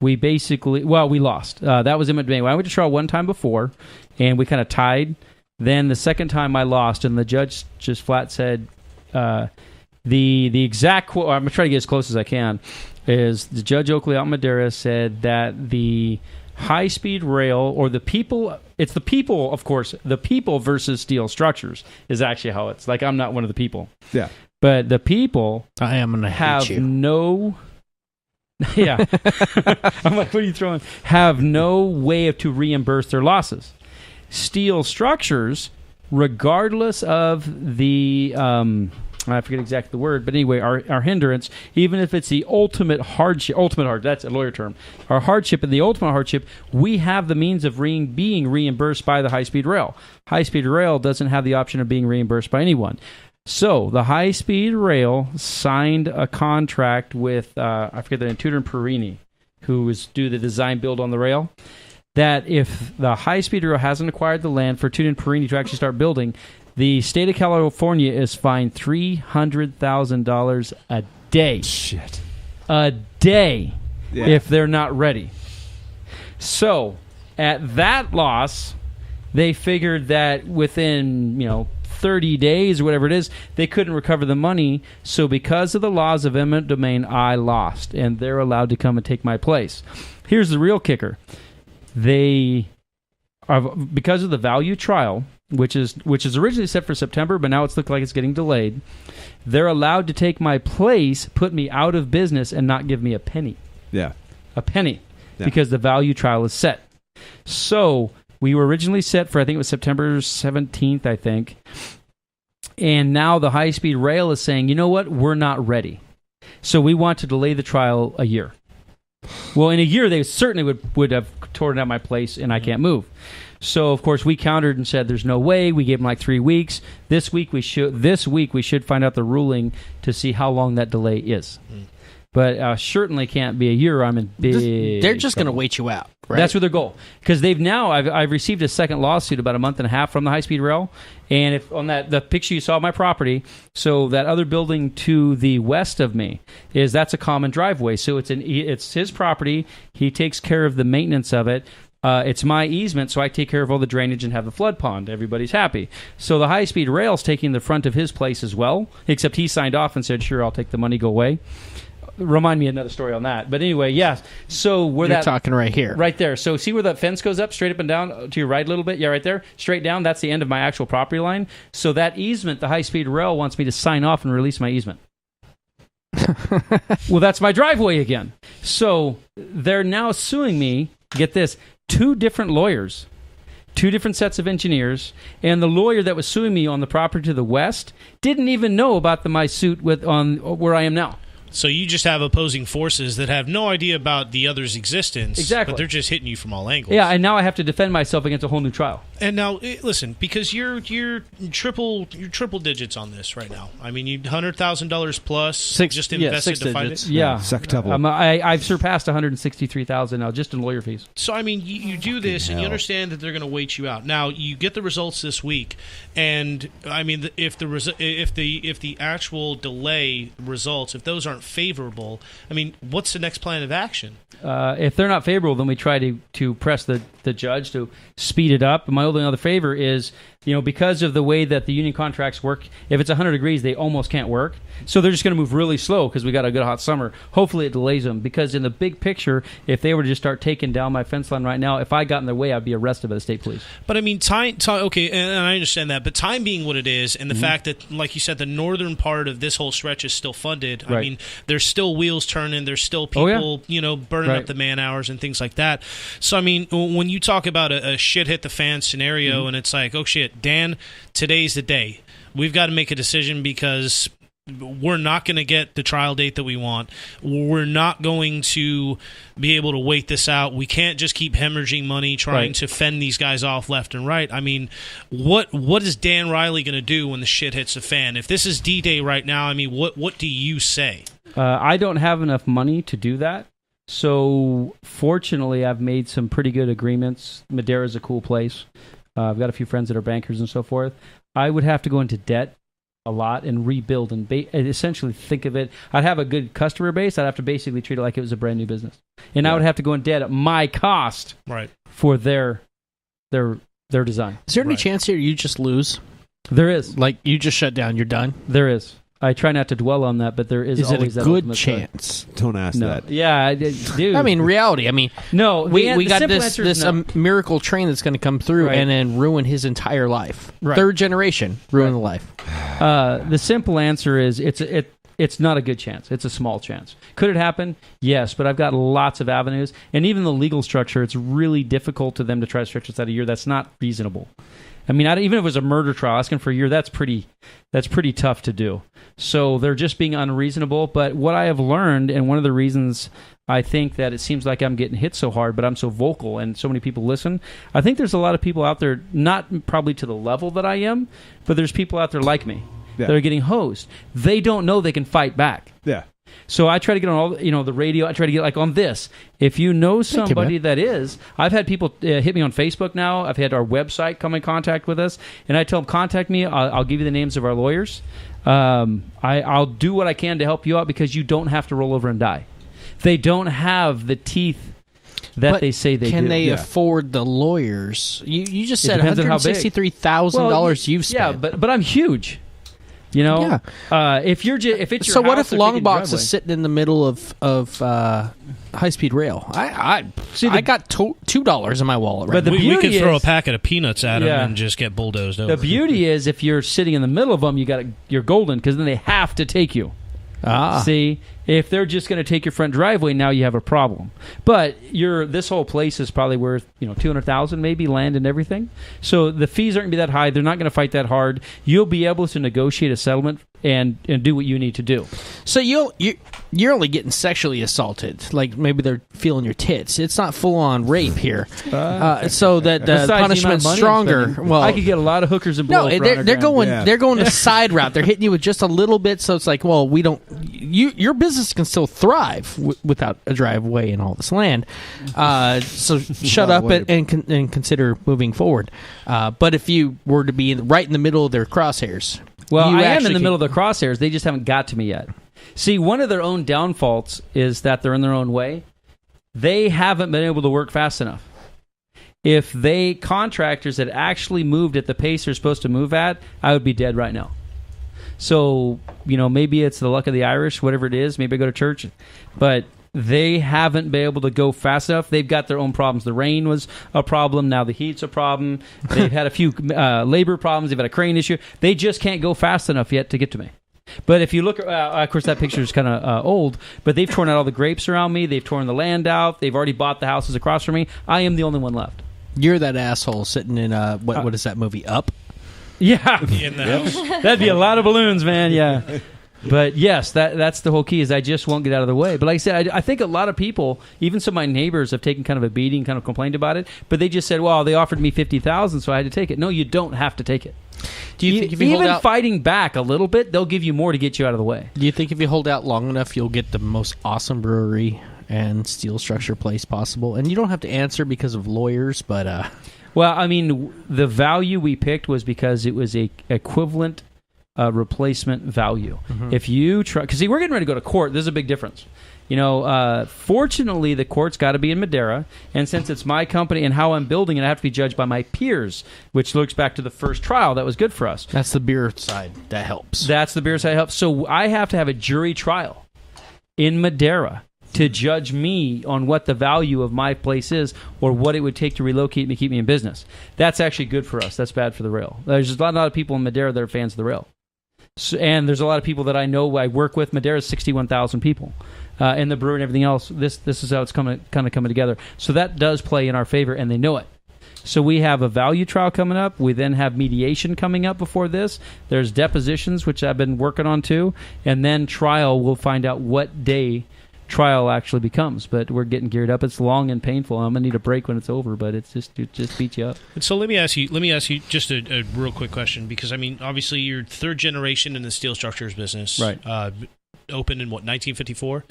we basically, we lost. That was in May. I went to trial one time before, and we kind of tied. Then the second time I lost, and the judge just flat said, the exact quote, I'm going to try to get as close as I can, is the Judge Oakley out in Madera said that the high-speed rail, or the people, it's the people, of course, the people versus steel structures is actually how it's, like, I'm not one of the people. Yeah. But the people I am gonna have hate you. no... Yeah. I'm like, what are you throwing? Have no way to reimburse their losses. Steel structures, regardless of the... I forget exactly the word, but anyway, our hindrance, even if it's the ultimate hardship, that's a lawyer term, our hardship and the ultimate hardship, we have the means of being reimbursed by the high-speed rail. High-speed rail doesn't have the option of being reimbursed by anyone. So the high-speed rail signed a contract with, I forget the name, Tudor and Perini, who do the design build on the rail, that if the high-speed rail hasn't acquired the land for Tudor and Perini to actually start building, the state of California is fined $300,000 a day. Shit. A day, Yeah. if they're not ready. So, at that loss, they figured that within, 30 days or whatever it is, they couldn't recover the money. So because of the laws of eminent domain, I lost, and they're allowed to come and take my place. Here's the real kicker. They are, because of the value trial, which is originally set for September, but now it's looked like it's getting delayed. They're allowed to take my place, put me out of business, and not give me a penny. Yeah. A penny. Yeah. Because the value trial is set. So we were originally set for, I think it was September 17th, I think. And now the high-speed rail is saying, you know what, we're not ready. So we want to delay the trial a year. Well, in a year, they certainly would have torn out my place, and I can't move. So, of course, we countered and said, there's no way. We gave them like 3 weeks. This week we should find out the ruling to see how long that delay is. But certainly can't be a year. I'm in big They're just going to trouble. wait you out, right? That's what their goal. Because I've received a second lawsuit about a month and a half from the high-speed rail. And if on the picture you saw of my property, so that other building to the west of me, that's a common driveway. So it's his property. He takes care of the maintenance of it. It's my easement, so I take care of all the drainage and have the flood pond. Everybody's happy. So the high-speed rail's taking the front of his place as well, except he signed off and said, sure, I'll take the money, go away. Remind me another story on that. But anyway, yes. So You're talking right here. Right there. So see where that fence goes up, straight up and down to your right a little bit? Yeah, right there. Straight down. That's the end of my actual property line. So that easement, the high-speed rail wants me to sign off and release my easement. Well, that's my driveway again. So they're now suing me, get this, 2 different lawyers, 2 different sets of engineers, and the lawyer that was suing me on the property to the west didn't even know about my suit on where I am now. So you just have opposing forces that have no idea about the other's existence. Exactly. But they're just hitting you from all angles. Yeah, and now I have to defend myself against a whole new trial. And now, listen, because you're triple digits on this right now. I mean, you $100,000 plus just invested to find it. Yeah, Sectuple. I've surpassed $163,000 now just in lawyer fees. So I mean, you do this, and you understand that they're going to wait you out. Now you get the results this week, and I mean, if the actual delay results, if those aren't aren't favorable, I mean, what's the next plan of action? If they're not favorable, then we try to press the judge to speed it up. My only other favor is, because of the way that the union contracts work, if it's 100 degrees, they almost can't work. So they're just going to move really slow because we got a good hot summer. Hopefully it delays them, because in the big picture, if they were to just start taking down my fence line right now, if I got in their way, I'd be arrested by the state police. But I mean, time okay, and I understand that, but time being what it is, and the fact that, like you said, the northern part of this whole stretch is still funded. Right. I mean, there's still wheels turning, there's still people, burning up the man hours and things like that. So I mean, when you talk about a shit hit the fan scenario, and it's like, oh shit, Dan, today's the day. We've got to make a decision because we're not going to get the trial date that we want. We're not going to be able to wait this out. We can't just keep hemorrhaging money trying to fend these guys off left and right. I mean, what is Dan Riley going to do when the shit hits the fan? If this is D-Day right now, I mean, what do you say? I don't have enough money to do that. So fortunately, I've made some pretty good agreements. Madera's a cool place. I've got a few friends that are bankers and so forth. I would have to go into debt a lot and rebuild and essentially think of it. I'd have a good customer base. I'd have to basically treat it like it was a brand new business, and I would have to go in debt at my cost, for their design. Is there any chance here you just lose? There is. Like you just shut down, you're done? There is. I try not to dwell on that, but there is always it a good chance? Don't ask that. Yeah, dude. I mean, reality. I mean, no. We got this miracle train that's going to come through and then ruin his entire life. Right. Third generation, ruin the life. The simple answer is it's not a good chance. It's a small chance. Could it happen? Yes, but I've got lots of avenues, and even the legal structure. It's really difficult to them to try to stretch this out a year. That's not reasonable. I mean, even if it was a murder trial, asking for a year, that's pretty tough to do. So they're just being unreasonable. But what I have learned, and one of the reasons I think that it seems like I'm getting hit so hard, but I'm so vocal and so many people listen, I think there's a lot of people out there, not probably to the level that I am, but there's people out there like me that are getting hosed. They don't know they can fight back. Yeah. So I try to get on all, the radio. I try to get like on this. If you know somebody that is, I've had people hit me on Facebook now. I've had our website come in contact with us, and I tell them, contact me. I'll give you the names of our lawyers. I'll do what I can to help you out, because you don't have to roll over and die. They don't have the teeth that they say they do. Can they afford the lawyers? You just said $163,000 you've spent. Yeah, but I'm huge. If it's your so what if house, Longbox is sitting in the middle of high speed rail? I got $2 in my wallet. Right, but we could throw a packet of peanuts at them and just get bulldozed over. The beauty is, if you're sitting in the middle of them, you're golden, because then they have to take you. See, if they're just going to take your front driveway, now you have a problem. But this whole place is probably worth $200,000, maybe, land and everything. So the fees aren't going to be that high. They're not going to fight that hard. You'll be able to negotiate a settlement and do what you need to do. So you're only getting sexually assaulted. Like maybe they're feeling your tits. It's not full on rape here. So that the punishment's stronger. Well, I could get a lot of hookers and blow. No, they're going the side route. They're hitting you with just a little bit. So it's like, well, we don't. Your business can still thrive without a driveway and all this land. So shut up and consider moving forward. But if you were to be right in the middle of their crosshairs. Well, I am in the middle of the crosshairs. They just haven't got to me yet. See, one of their own downfalls is that they're in their own way. They haven't been able to work fast enough. If contractors had actually moved at the pace they're supposed to move at, I would be dead right now. So, maybe it's the luck of the Irish, whatever it is. Maybe I go to church. But they haven't been able to go fast enough. They've got their own problems. The rain was a problem. Now the heat's a problem. They've had a few labor problems. They've had a crane issue. They just can't go fast enough yet to get to me. But if you look, of course, that picture is kind of old, but they've torn out all the grapes around me. They've torn the land out. They've already bought the houses across from me. I am the only one left. You're that asshole sitting in, what is that movie, Up? Yeah. In the house. That'd be a lot of balloons, man, yeah. But yes, that's the whole key, is I just won't get out of the way. But like I said, I think a lot of people, even some of my neighbors, have taken kind of a beating, kind of complained about it, but they just said, well, they offered me $50,000, so I had to take it. No, you don't have to take it. Do you think if you even hold out, fighting back a little bit, they'll give you more to get you out of the way? Do you think if you hold out long enough, you'll get the most awesome brewery and steel structure place possible? And you don't have to answer because of lawyers, but... Well, I mean, the value we picked was because it was a equivalent replacement value. If you try, because we're getting ready to go to court. There's a big difference. Fortunately, the court's got to be in Madera, and since it's my company and how I'm building it, I have to be judged by my peers, which looks back to the first trial. That was good for us. That's the beer side that helps. That's the beer side that helps. So I have to have a jury trial in Madera to judge me on what the value of my place is or what it would take to relocate me, keep me in business. That's actually good for us. That's bad for the rail. There's a lot of people in Madera that are fans of the rail. So, and there's a lot of people that I know I work with. Madera is 61,000 people. And the brewer and everything else, this is how it's kind of coming together. So that does play in our favor, and they know it. So we have a value trial coming up. We then have mediation coming up before this. There's depositions, which I've been working on too. And then trial, we'll find out what day trial actually becomes. But we're getting geared up. It's long and painful. I'm going to need a break when it's over, but it just beats you up. And so let me ask you just a real quick question, because, I mean, obviously you're third generation in the steel structures business. Right. Opened in, 1954?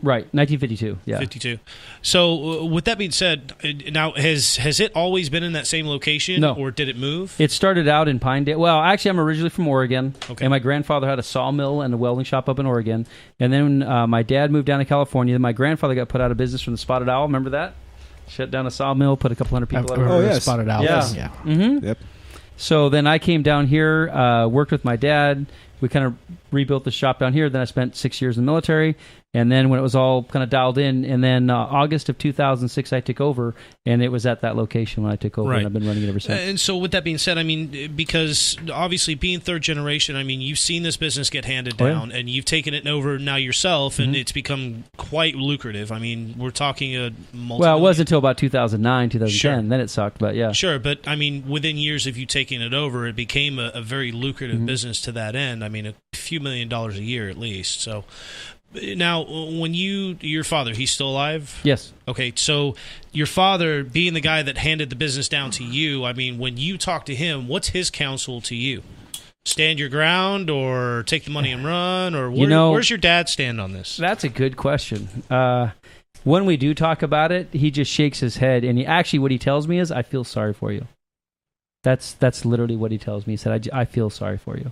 Right, 1952, yeah. 52. So with that being said, now has it always been in that same location? No. Or did it move? It started out in Pinedale. Well, actually, I'm originally from Oregon, Okay. and my grandfather had a sawmill and a welding shop up in Oregon. And then my dad moved down to California. Then my grandfather got put out of business from the Spotted Owl. Remember that? Shut down a sawmill, put a couple hundred people out of Oh, yes. Spotted Owl. Yeah. Yeah. Mm-hmm. Yep. So then I came down here, worked with my dad. We kind of rebuilt the shop down here. Then I spent 6 years in the military. And then when it was all kind of dialed in, and then August of 2006, I took over, and it was at that location when I took over, Right. and I've been running it ever since. And so with that being said, I mean, because obviously being third generation, I mean, you've seen this business get handed down, and you've taken it over now yourself, and it's become quite lucrative. I mean, we're talking a multi- Well, it wasn't until about 2009, 2010. Sure. Then it sucked, but yeah. Sure, but I mean, within years of you taking it over, it became a very lucrative business to that end. I mean, a few $1 million a year at least. So now, when your father, he's still alive? Yes. Okay, so your father being the guy that handed the business down to you, I mean, when you talk to him, what's his counsel to you? Stand your ground, or take the money and run, or where's your dad stand on this? That's a good question. When we do talk about it, he just shakes his head, and what he tells me is, "I feel sorry for you." That's literally what he tells me. He said, "I feel sorry for you."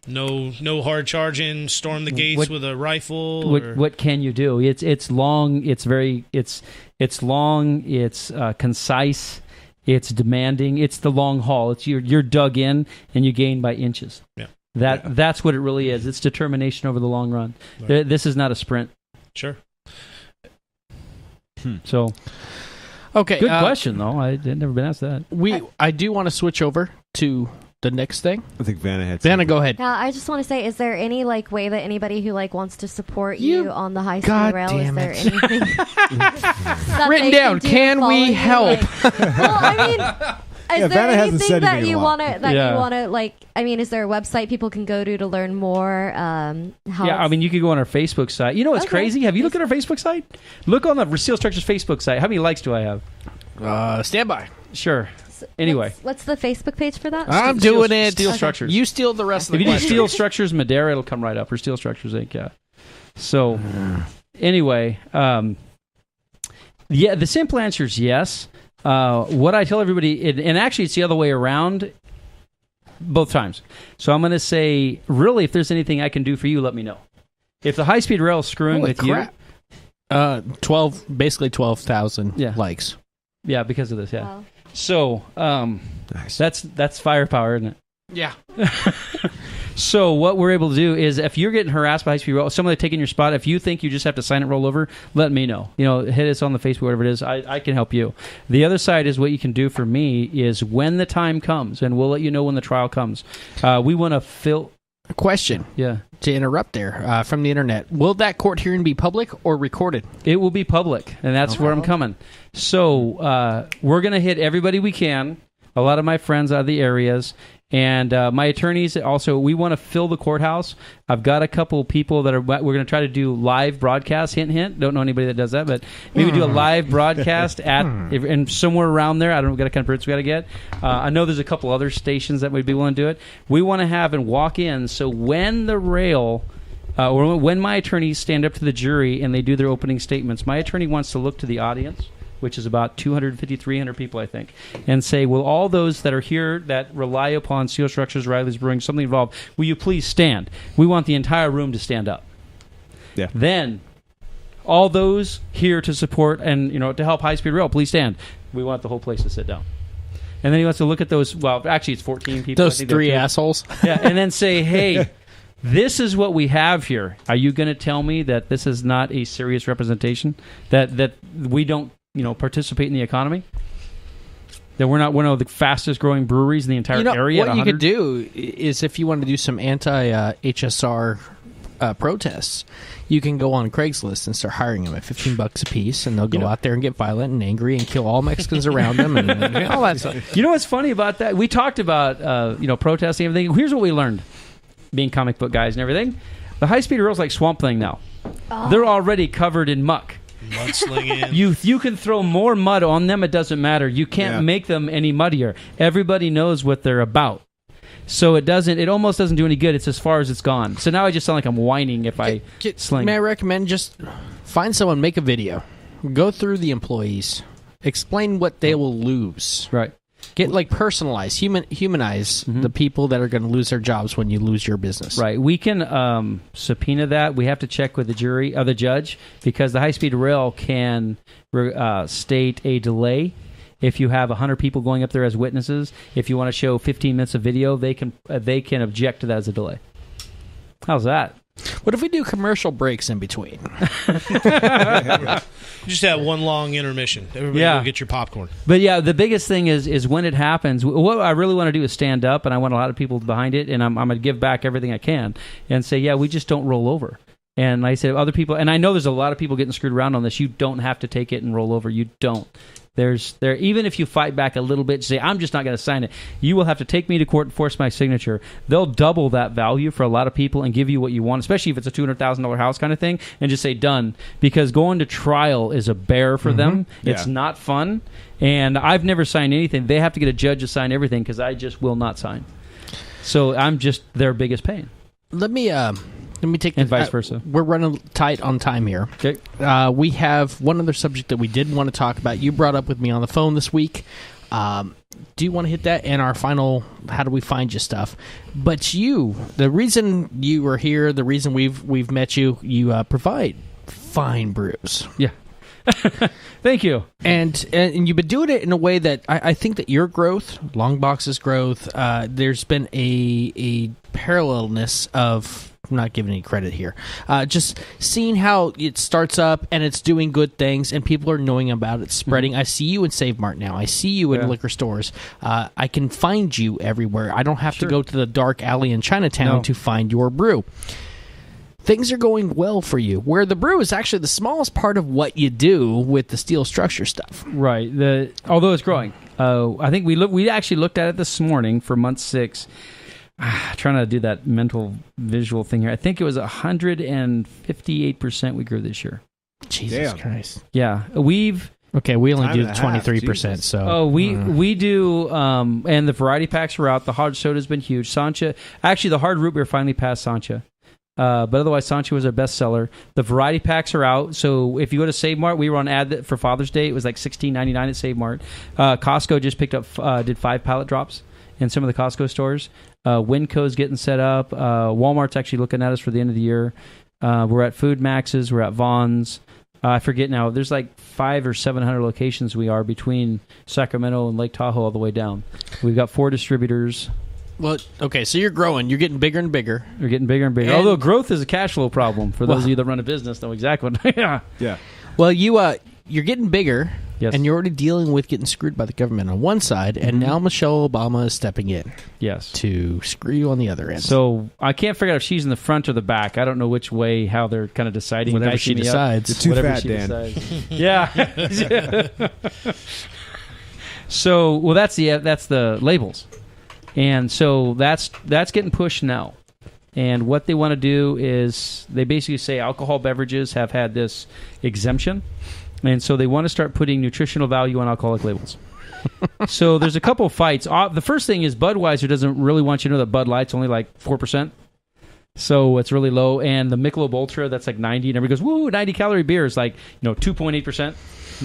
No hard charging, storm the gates with a rifle. What can you do? It's long. It's long. It's concise. It's demanding. It's the long haul. It's you're dug in and you gain by inches. Yeah. That's what it really is. It's determination over the long run. Right. This is not a sprint. Sure. So, Okay. good question though. I'd never been asked that. I do want to switch over to the next thing. I think Vanna had Vanna, go ahead. Now, I just want to say, is there any way that anybody who wants to support you on the high speed God rail? damn Is there it. anything that Written they down, do can to we follow you? help? Well, I mean, Yeah, is there Vanna hasn't anything said that anything you in a while. want to I mean, is there a website people can go to learn more? How Yeah, I mean, you could go on our Facebook site. You know what's Okay. crazy? Have you looked at our Facebook site? Look on the Steel Structures Facebook site. How many likes do I have? Stand by. Sure. Anyway. what's the Facebook page for that? I'm Steel- doing it. Steel Structures. You steal the rest of If the you do question. Steel Structures Madera, it'll come right up. Or Steel Structures Inc. Yeah. So, anyway, the simple answer is yes. What I tell everybody, and actually it's the other way around both times. So I'm going to say, really, if there's anything I can do for you, let me know. If the high-speed rail is screwing Holy with crap. 12,000 Yeah. likes. you, yeah, because of this, yeah. Wow. So Nice. that's firepower, isn't it? Yeah. So what we're able to do is, if you're getting harassed by high-speed rail, somebody taking your spot, if you think you just have to sign it, roll over, let me know. Hit us on the Facebook, whatever it is. I can help you. The other side is what you can do for me is when the time comes, and we'll let you know when the trial comes. We want to fill. A question Yeah, to interrupt there from the internet. Will that court hearing be public or recorded? it will be public, and that's where I'm coming. So we're going to hit everybody we can. A lot of my friends out of the areas. And my attorneys also, we want to fill the courthouse. I've got a couple people that we're going to try to do live broadcasts. Hint, hint. Don't know anybody that does that, but maybe do a live broadcast and somewhere around there. I don't know what kind of permits we got to get. I know there's a couple other stations that would be willing to do it. We want to have and walk in. So when the rail, or when my attorneys stand up to the jury and they do their opening statements, my attorney wants to look to the audience which is about 250, 300 people, I think, and say, will all those that are here that rely upon Steel Structures, Riley's Brewing, something involved, will you please stand? We want the entire room to stand up. Yeah. Then, all those here to support and to help High Speed Rail, please stand. We want the whole place to sit down. And then he wants to look at those, well, actually it's 14 people. Those three assholes. Yeah, and then say, hey, this is what we have here. Are you going to tell me that this is not a serious representation? That we don't, participate in the economy? That we're not one of the fastest growing breweries in the entire area? What you could do is, if you want to do some anti-HSR protests, you can go on Craigslist and start hiring them at $15 a piece, and they'll go out there and get violent and angry and kill all Mexicans around them and all that stuff. You know what's funny about that? We talked about protesting and everything. Here's what we learned, being comic book guys and everything. The High Speed Rail's like Swamp Thing now. Oh. They're already covered in muck. Mudslinging. You can throw more mud on them, it doesn't matter. You can't make them any muddier. Everybody knows what they're about. So it almost doesn't do any good. It's as far as it's gone. So now I just sound like I'm whining if I sling. May I recommend just find someone, make a video, go through the employees, explain what they will lose. Right. Get personalized, humanize the people that are going to lose their jobs when you lose your business. Right. We can subpoena that. We have to check with the judge, because the High Speed Rail can state a delay. If you have 100 people going up there as witnesses, if you want to show 15 minutes of video, they can object to that as a delay. How's that? What if we do commercial breaks in between? Just have one long intermission. Everybody go get your popcorn. But yeah, the biggest thing is when it happens, what I really want to do is stand up, and I want a lot of people behind it, and I'm going to give back everything I can and say, we just don't roll over. And like I said, other people, and I know there's a lot of people getting screwed around on this. You don't have to take it and roll over. You don't. Even if you fight back a little bit, say, I'm just not going to sign it, you will have to take me to court and force my signature. They'll double that value for a lot of people and give you what you want, especially if it's a $200,000 house kind of thing, and just say done. Because going to trial is a bear for them. It's not fun. And I've never signed anything. They have to get a judge to sign everything, because I just will not sign. So I'm just their biggest pain. Let me take and vice versa. We're running tight on time here. Okay. We have one other subject that we did want to talk about. You brought up with me on the phone this week. Do you want to hit that in our final how do we find you stuff? But the reason you are here, the reason we've met you provide fine brews. Yeah. Thank you. And you've been doing it in a way that I think that your growth, Longbox's growth, there's been a parallelness of, I'm not giving any credit here, just seeing how it starts up and it's doing good things and people are knowing about it, spreading. I see you in Save Mart now. I see you in liquor stores. I can find you everywhere. I don't have to go to the dark alley in Chinatown to find your brew. Things are going well for you, where the brew is actually the smallest part of what you do with the steel structure stuff. Right. Although it's growing. I think we actually looked at it this morning for month 6. Trying to do that mental visual thing here. I think it was 158% we grew this year. Jesus Christ. Yeah. We only do 23%. So we do, and the variety packs are out. The hard soda's been huge. Sancha, actually, the hard root beer finally passed Sancha. But otherwise, Sancha was our best seller. The variety packs are out. So if you go to Save Mart, we were on ad for Father's Day. It was like $16.99 at Save Mart. Costco just picked up, did 5 pallet drops in some of the Costco stores. Winco's getting set up. Walmart's actually looking at us for the end of the year. We're at Food Max's. We're at Vaughn's. I forget now. There's like 500 or 700 locations we are between Sacramento and Lake Tahoe all the way down. We've got 4 distributors. Well, okay, so you're growing. You're getting bigger and bigger. We're getting bigger and bigger. And although growth is a cash flow problem for those of you that run a business, know exactly what. Yeah. Well, you're getting bigger. Yes. And you're already dealing with getting screwed by the government on one side, and now Michelle Obama is stepping in. Yes. To screw you on the other end. So I can't figure out if she's in the front or the back. I don't know which way, how they're kind of deciding. Whatever she decides. You're too fat, Dan. Yeah. So, well, that's the labels. And so that's getting pushed now. And what they want to do is they basically say alcohol beverages have had this exemption. And so they want to start putting nutritional value on alcoholic labels. So there's a couple of fights. The first thing is Budweiser doesn't really want you to know that Bud Light's only like 4%. So it's really low. And the Michelob Ultra, that's like 90. And everybody goes, woo, 90-calorie beer is like 2.8%.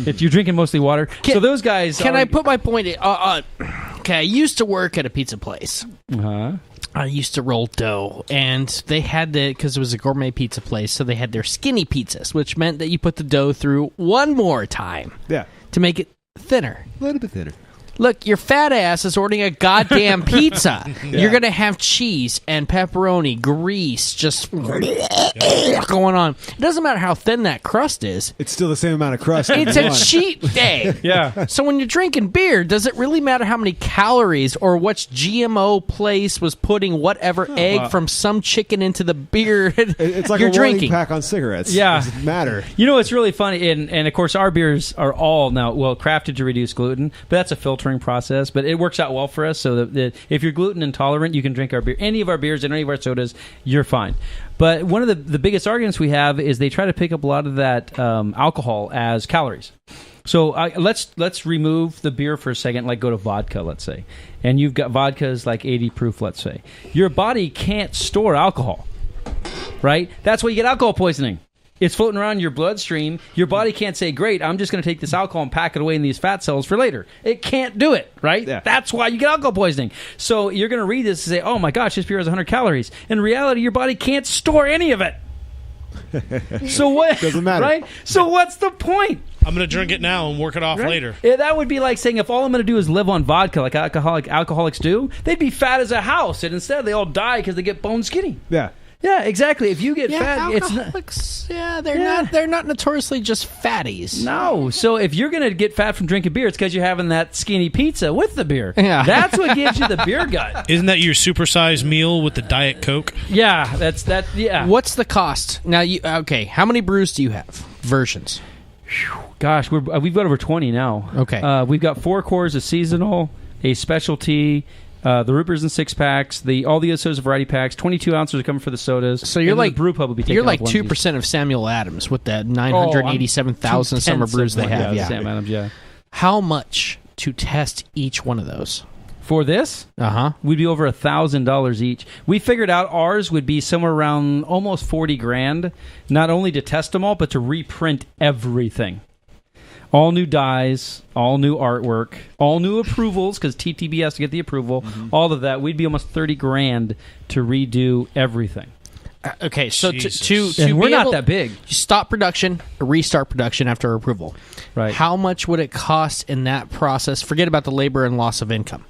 If you're drinking mostly water. So those guys Can I put my point in? Okay, I used to work at a pizza place. Uh-huh. I used to roll dough, and they had because it was a gourmet pizza place, so they had their skinny pizzas, which meant that you put the dough through one more time to make it thinner. A little bit thinner. Look, your fat ass is ordering a goddamn pizza. You're going to have cheese and pepperoni, grease, just going on. It doesn't matter how thin that crust is. It's still the same amount of crust. It's a cheat day. Yeah. So when you're drinking beer, does it really matter how many calories or which GMO place was putting whatever egg from some chicken into the beer It's like you're a drinking? pack on cigarettes. Yeah. It doesn't matter. You know what's really funny, and of course our beers are all now crafted to reduce gluten, but that's a filtering process. But it works out well for us. So that if you're gluten intolerant, you can drink our beer, any of our beers, and any of our sodas. You're fine. But one of the biggest arguments we have is they try to pick up a lot of that alcohol as calories. So let's remove the beer for a second. Like go to vodka, let's say, and you've got vodka's like 80 proof. Let's say your body can't store alcohol, right? That's why you get alcohol poisoning. It's floating around your bloodstream. Your body can't say, great, I'm just going to take this alcohol and pack it away in these fat cells for later. It can't do it, right? Yeah. That's why you get alcohol poisoning. So you're going to read this and say, oh my gosh, this beer has 100 calories. In reality, your body can't store any of it. So what? Doesn't matter. Right? So what's the point? I'm going to drink it now and work it off later. Yeah, that would be like saying if all I'm going to do is live on vodka like alcoholics do, they'd be fat as a house. And instead they all die because they get bone skinny. Yeah. Yeah, exactly. If you get fat, it's not. Alcoholics, they're not notoriously just fatties. No. So if you're going to get fat from drinking beer, it's because you're having that skinny pizza with the beer. Yeah. That's what gives you the beer gut. Isn't that your supersized meal with the Diet Coke? Yeah, that's that. Yeah. What's the cost? Now, how many brews do you have? Versions. Gosh, we've got over 20 now. Okay. We've got 4 cores, a seasonal, a specialty, the Roopers and 6-packs, all the other sodas variety packs. 22 ounces are coming for the sodas. So you're like the brew pub will be taking you're like off 2% of Samuel Adams with that 987,000 summer brews they have. Yeah. Sam Adams. Yeah. How much to test each one of those? For this, we'd be over $1,000 each. We figured out ours would be somewhere around almost $40,000, not only to test them all, but to reprint everything. All new dyes, all new artwork, all new approvals, because TTB has to get the approval. All of that. We'd be almost $30,000 to redo everything. Okay, so and we're not that big. You stop production, restart production after approval. Right. How much would it cost in that process? Forget about the labor and loss of income.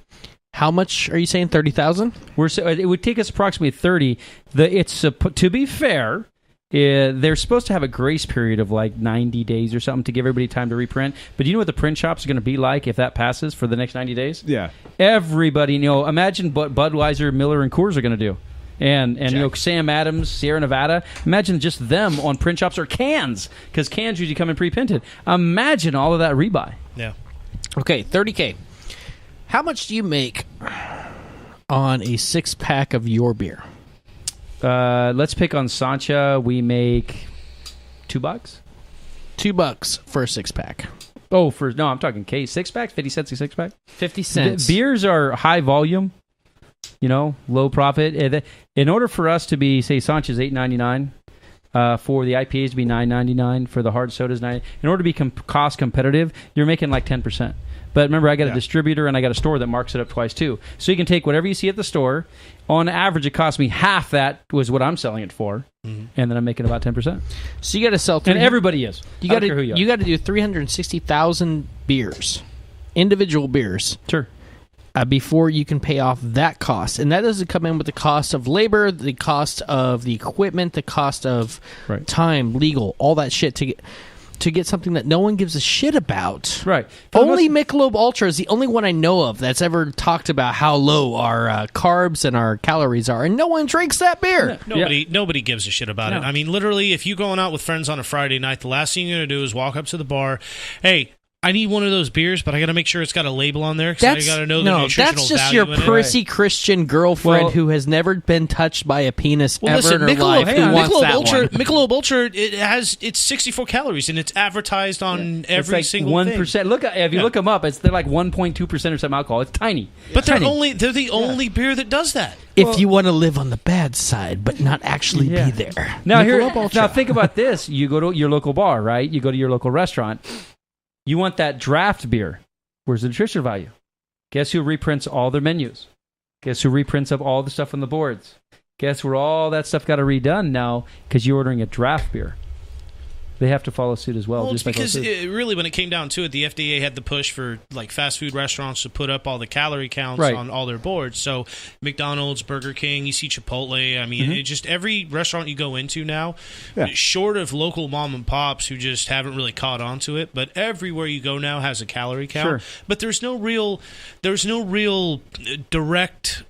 How much are you saying? 30,000? It would take us approximately 30. To be fair, they're supposed to have a grace period of like 90 days or something to give everybody time to reprint. But do you know what the print shops are going to be like if that passes for the next 90 days? Yeah. Everybody, imagine what Budweiser, Miller, and Coors are going to do. And Sam Adams, Sierra Nevada, imagine just them on print shops or cans, because cans usually come in pre-printed. Imagine all of that rebuy. Yeah. Okay, $30,000. How much do you make on a 6-pack of your beer? Let's pick on Sancha. We make $2. $2 for a 6-pack. Oh, I'm talking case 6-packs, 50 cents a 6-pack. 50 cents. Beers are high volume, low profit. In order for us to be, say, Sancha's $8.99, for the IPAs to be $9.99, for the hard sodas $9. In order to be cost competitive, you're making like 10%. But remember, I got a distributor and I got a store that marks it up twice too. So you can take whatever you see at the store. On average, it cost me half that was what I'm selling it for, and then I'm making about 10%. So you got to sell, and everybody is. You got to do 360,000 beers, individual beers. Sure. Before you can pay off that cost. And that doesn't come in with the cost of labor, the cost of the equipment, the cost of time, legal, all that shit to get something that no one gives a shit about. Right. Only Michelob Ultra is the only one I know of that's ever talked about how low our carbs and our calories are, and no one drinks that beer. Nobody gives a shit about it. I mean, literally, if you're going out with friends on a Friday night, the last thing you're going to do is walk up to the bar, hey, I need one of those beers, but I got to make sure it's got a label on there because I got to know the nutritional that's just value your in it. prissy Christian girlfriend who has never been touched by a penis ever in her life. Michelob Ultra, it's 64 calories and it's advertised on every single 1%. thing. If you look them up, they're like 1.2% or some alcohol. It's tiny. But they're the only beer that does that. if you want to live on the bad side, but not actually Yeah. be there. Now think about this. You go to your local bar, right? You go to your local restaurant. You want that draft beer. Where's the nutritional value? Guess who reprints all their menus? Guess who reprints up all the stuff on the boards? Guess where all that stuff got to redone now because you're ordering a draft beer. They have to follow suit as well. Well, it's just like because really, when it came down to it, the FDA had the push for like fast food restaurants to put up all the calorie counts Right. on all their boards. So McDonald's, Burger King, you see Chipotle. I mean, it just every restaurant you go into now, short of local mom and pops who just haven't really caught on to it, but everywhere you go now has a calorie count. Sure. But there's no real direct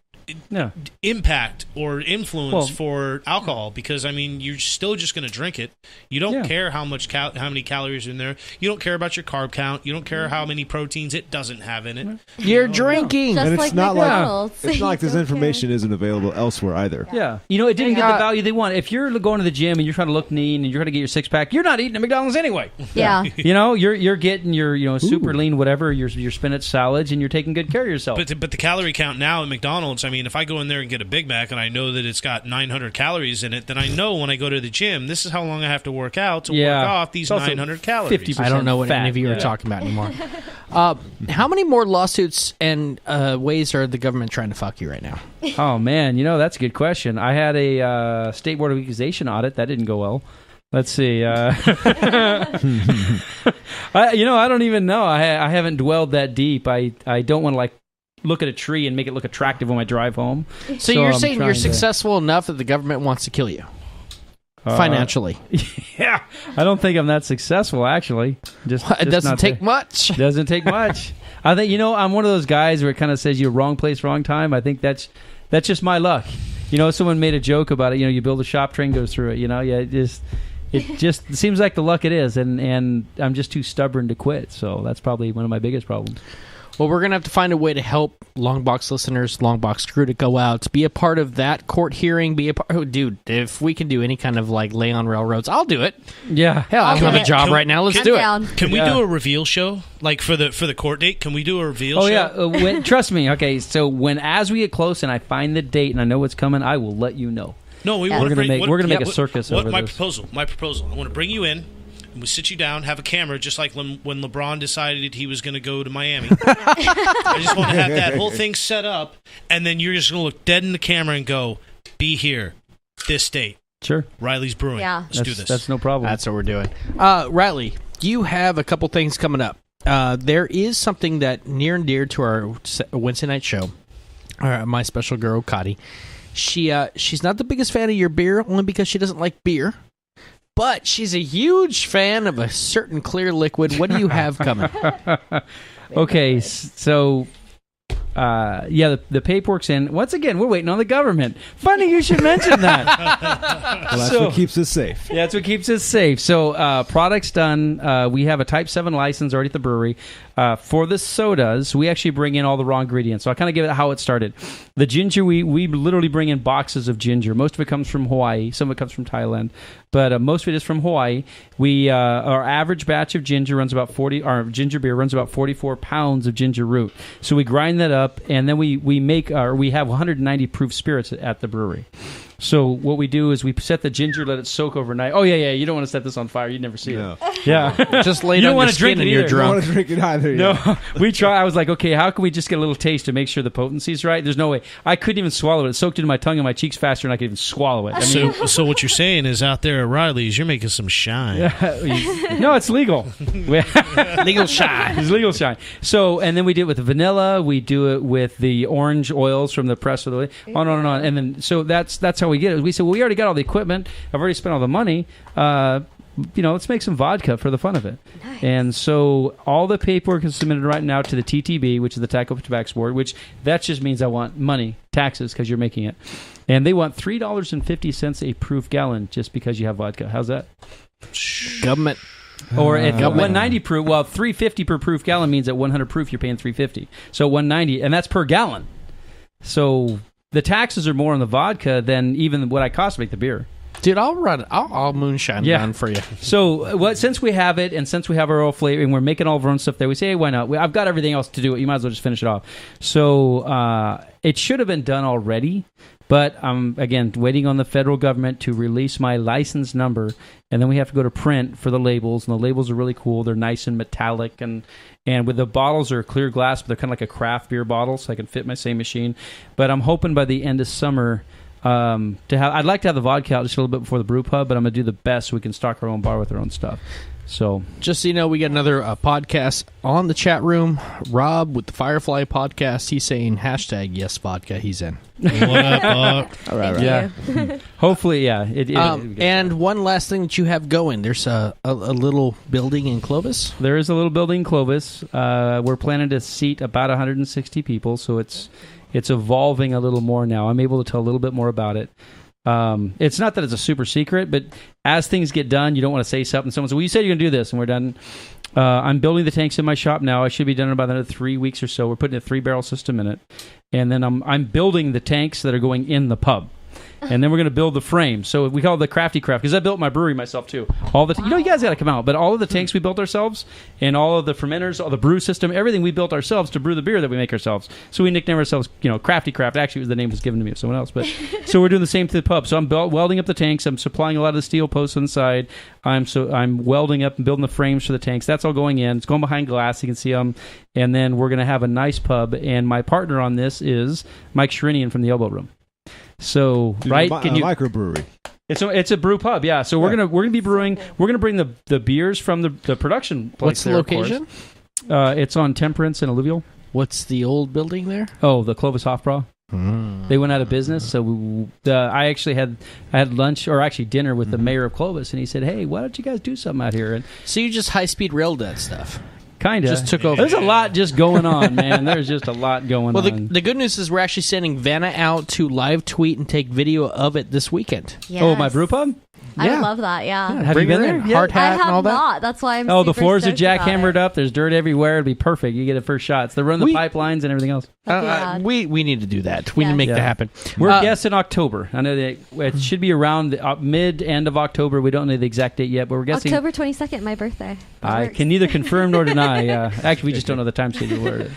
impact or influence for alcohol because I mean you're still just going to drink it. You don't care how many calories are in there. You don't care about your carb count. You don't care how many proteins it doesn't have in it. You're drinking. Just And like it's not McDonald's. like it's not like this Don't information isn't available elsewhere either. Yeah. You know, it didn't get the value they want. If you're going to the gym and you're trying to look lean and you're trying to get your six-pack, you're not eating at McDonald's anyway. Yeah. You know, you're getting your super lean whatever, your spinach salads, and you're taking good care of yourself. But the calorie count now at McDonald's, I mean, if I go in there and get a Big Mac and I know that it's got 900 calories in it, then I know when I go to the gym, this is how long I have to work out to work off these 900 calories. 50% I don't know what fat. any of you are talking about anymore. How many more lawsuits and ways are the government trying to fuck you right now? Oh, man, that's a good question. I had a State Board of Equalization audit. That didn't go well. Let's see. I don't even know. I haven't dwelled that deep. I don't want to, look at a tree and make it look attractive when I drive home. So you're I'm saying you're trying to- successful enough that the government wants to kill you? Financially. Yeah. I don't think I'm that successful, actually. It doesn't take much. Doesn't take much. I think, I'm one of those guys where it kind of says you're wrong place, wrong time. I think that's just my luck. Someone made a joke about it. You build a shop, train goes through it. It just seems like the luck it is, and I'm just too stubborn to quit. So that's probably one of my biggest problems. Well, we're going to have to find a way to help Longbox listeners, Longbox crew to go out, be a part of that court hearing, dude, if we can do any kind of lay on railroads, I'll do it. Yeah. Hell, I don't have a job right now. Let's do it. Can we do a reveal show for the court date? Can we do a reveal show? Yeah. Trust me. Okay. So as we get close and I find the date and I know what's coming, I will let you know. No, we're gonna make a circus over my this. My proposal. I want to bring you in. And we sit you down, have a camera, just like when LeBron decided he was going to go to Miami. I just want to have that whole thing set up, and then you're just going to look dead in the camera and go, "Be here, this date." Sure. Riley's Brewing. Yeah. Let's do this. That's no problem. That's what we're doing. Riley, you have a couple things coming up. There is something that near and dear to our Wednesday night show. My special girl, Cotty. She's not the biggest fan of your beer, only because she doesn't like beer. But she's a huge fan of a certain clear liquid. What do you have coming? Okay, so the paperwork's in. Once again, we're waiting on the government. Funny you should mention that. Well, that's what keeps us safe. Yeah, that's what keeps us safe. So product's done. We have a Type 7 license already at the brewery. For the sodas, we actually bring in all the raw ingredients. So I'll kind of give it how it started. The ginger, we literally bring in boxes of ginger. Most of it comes from Hawaii. Some of it comes from Thailand. But most of it is from Hawaii. Our average batch of ginger runs about 40. Our ginger beer runs about 44 pounds of ginger root. So we grind that up, and then we have 190 proof spirits at the brewery. So what we do is we set the ginger, let it soak overnight. Oh yeah. You don't want to set this on fire. You'd never see it. Yeah, just lay it on your skin and you're You don't drunk. want to drink it either. No, we try. I was like, okay, how can we just get a little taste to make sure the potency's right? There's no way. I couldn't even swallow it. It soaked into my tongue and my cheeks faster than I could even swallow it. I mean, So what you're saying is out there at Riley's, you're making some shine. no, it's legal. Legal shine. It's legal shine. So, and then we do it with the vanilla. We do it with the orange oils from the press of the on and on. And then, so that's how we get it. We said, well, we already got all the equipment. I've already spent all the money. Let's make some vodka for the fun of it. Nice. And so all the paperwork is submitted right now to the TTB, which is the Tobacco Board, which that just means I want money, taxes, because you're making it. And they want $3.50 a proof gallon just because you have vodka. How's that? Government. Or at 190 proof, well, $3.50 per proof gallon means at 100 proof you're paying $3.50. So 190, and that's per gallon. So the taxes are more on the vodka than even what I cost to make the beer. Dude, I'll moonshine down for you. So since we have it, and since we have our own flavor, and we're making all of our own stuff there, we say, hey, why not? I've got everything else to do it. You might as well just finish it off. So it should have been done already, But I'm, again, waiting on the federal government to release my license number, and then we have to go to print for the labels, and the labels are really cool. They're nice and metallic, and with the bottles are clear glass, but they're kind of like a craft beer bottle, so I can fit my same machine. But I'm hoping by the end of summer I'd like to have the vodka out just a little bit before the brew pub, but I'm going to do the best so we can stock our own bar with our own stuff. So, just so you know, we got another podcast on the chat room. Rob with the Firefly podcast, he's saying #yes vodka. He's in. What up, all right. Yeah. Hopefully, yeah. And one last thing that you have going. There's a little building in Clovis. There is a little building in Clovis. We're planning to seat about 160 people, so it's evolving a little more now. I'm able to tell a little bit more about it. It's not that it's a super secret, but as things get done, you don't want to say something. Someone says, well, you said you're going to do this, and we're done. I'm building the tanks in my shop now. I should be done in about another 3 weeks or so. We're putting a 3-barrel system in it. And then I'm building the tanks that are going in the pub. And then we're going to build the frame. So we call it the Crafty Craft, because I built my brewery myself, too. You guys got to come out. But all of the tanks we built ourselves, and all of the fermenters, all the brew system, everything we built ourselves to brew the beer that we make ourselves. So we nicknamed ourselves, Crafty Craft. Actually, the name was given to me by someone else. But so we're doing the same to the pub. So I'm welding up the tanks. I'm supplying a lot of the steel posts on the side. I'm welding up and building the frames for the tanks. That's all going in. It's going behind glass. You can see them. And then we're going to have a nice pub. And my partner on this is Mike Sherinian from the Elbow Room. So microbrewery. It's a brew pub, yeah. So we're gonna be brewing. We're gonna bring the beers from the production place. What's the location? It's on Temperance and Alluvial. What's the old building there? Oh, the Clovis Hofbrau. They went out of business, so I had lunch, or actually dinner, with the mayor of Clovis, and he said, "Hey, why don't you guys do something out here?" And so you just high-speed railed that stuff. Kind of. Just took over. There's a lot just going on, man. There's just a lot going on. Well, the good news is we're actually sending Vanna out to live tweet and take video of it this weekend. Yes. Oh, my brew pub? I would love that, yeah. Have you been there? Hard hat I have and all that? not. That's why I'm the super floors are stoked about jackhammered it. up. There's dirt everywhere. It'd be perfect. You get a first shot. They run the pipelines and everything else. We need to do that. We need to make that happen. We're guessing October. I know that it should be around the end of October. We don't know the exact date yet, but we're guessing October 22nd, my birthday. I can neither confirm nor deny. Actually, we just don't know the time schedule.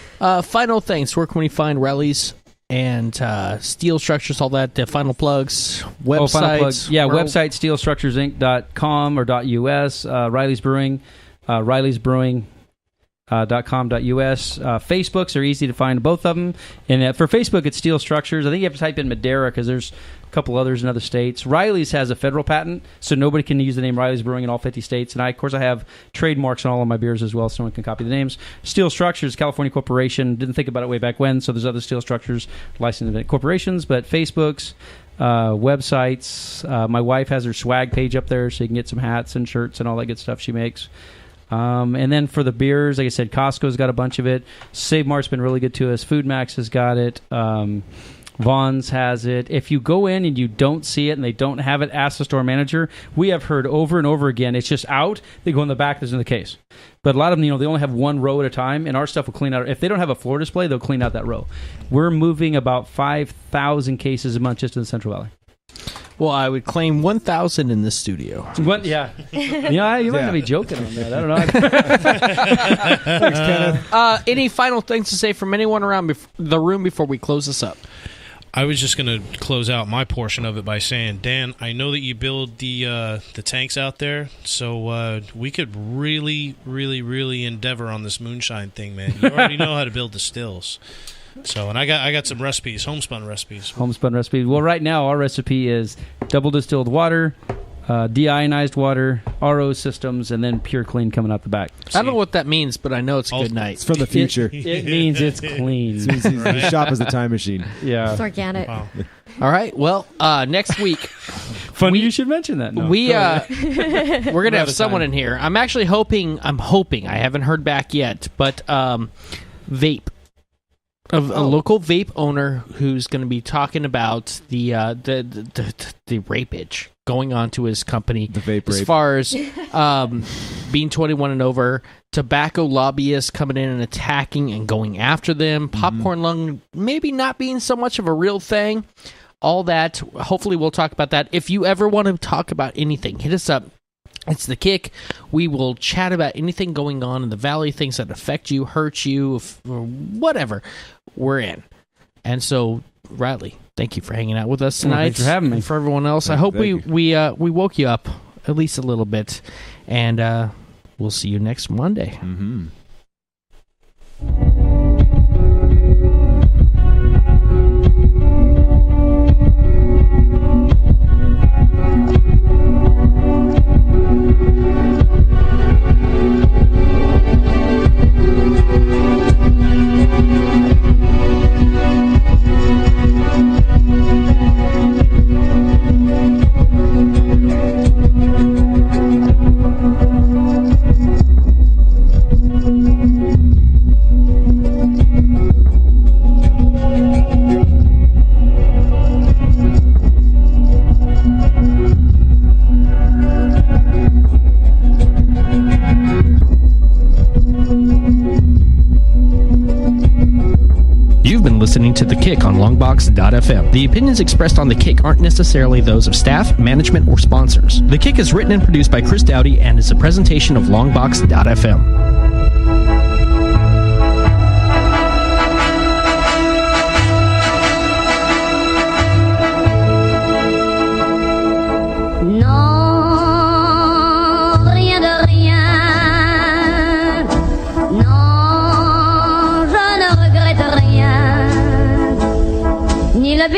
Final things. Where can we find rallies and steel structures, all that? Final plugs, websites. Final plugs. Yeah, website steelstructuresinc.com or .us. Riley's Brewing, Riley's Brewing. .com.us. Facebooks are easy to find, both of them. And for Facebook, it's Steel Structures. I think you have to type in Madera because there's a couple others in other states. Riley's has a federal patent, so nobody can use the name Riley's Brewing in all 50 states. And I have trademarks on all of my beers as well, so no one can copy the names. Steel Structures, California corporation. Didn't think about it way back when, so there's other Steel Structures licensed corporations. But Facebooks, websites. My wife has her swag page up there, so you can get some hats and shirts and all that good stuff she makes. And then for the beers, like I said, Costco's got a bunch of it. Save Mart's been really good to us. Food Max has got it. Vaughn's has it. If you go in and you don't see it and they don't have it, ask the store manager. We have heard over and over again, it's just out. They go in the back, there's in the case. But a lot of them, they only have one row at a time, and our stuff will clean out. If they don't have a floor display, they'll clean out that row. We're moving about 5,000 cases a month just in the Central Valley. Well, I would claim 1,000 in this studio. What? Yeah. You might not be joking on that. I don't know. Thanks, Kenneth. Any final things to say from anyone around the room before we close this up? I was just going to close out my portion of it by saying, Dan, I know that you build the tanks out there, so we could really, really, really endeavor on this moonshine thing, man. You already know how to build the stills. So, and I got some recipes, homespun recipes. Homespun recipes. Well, right now our recipe is double distilled water, deionized water, RO systems, and then pure clean coming out the back. I don't know what that means, but I know it's a good night. It's from the future. It means it's clean. The shop is a time machine. Yeah. It's organic. Wow. All right. Well, next week. Funny you should mention that. No, we're going to have someone in here. I'm actually hoping, I haven't heard back yet, but vape. A local vape owner who's going to be talking about the rapage going on to his company. The vape as rape. Far as being 21 and over, tobacco lobbyists coming in and attacking and going after them, popcorn lung maybe not being so much of a real thing, all that. Hopefully we'll talk about that. If you ever want to talk about anything, hit us up. It's The Kick. We will chat about anything going on in the Valley, things that affect you, hurt you, or whatever. We're in. And so, Riley, Thank you for hanging out with us tonight. Thanks for having me. And for everyone else, I hope we woke you up at least a little bit. And we'll see you next Monday. Mm-hmm. Listening to The Kick on Longbox.FM. The opinions expressed on The Kick aren't necessarily those of staff, management, or sponsors. The Kick is written and produced by Chris Dowdy and is a presentation of Longbox.FM. Le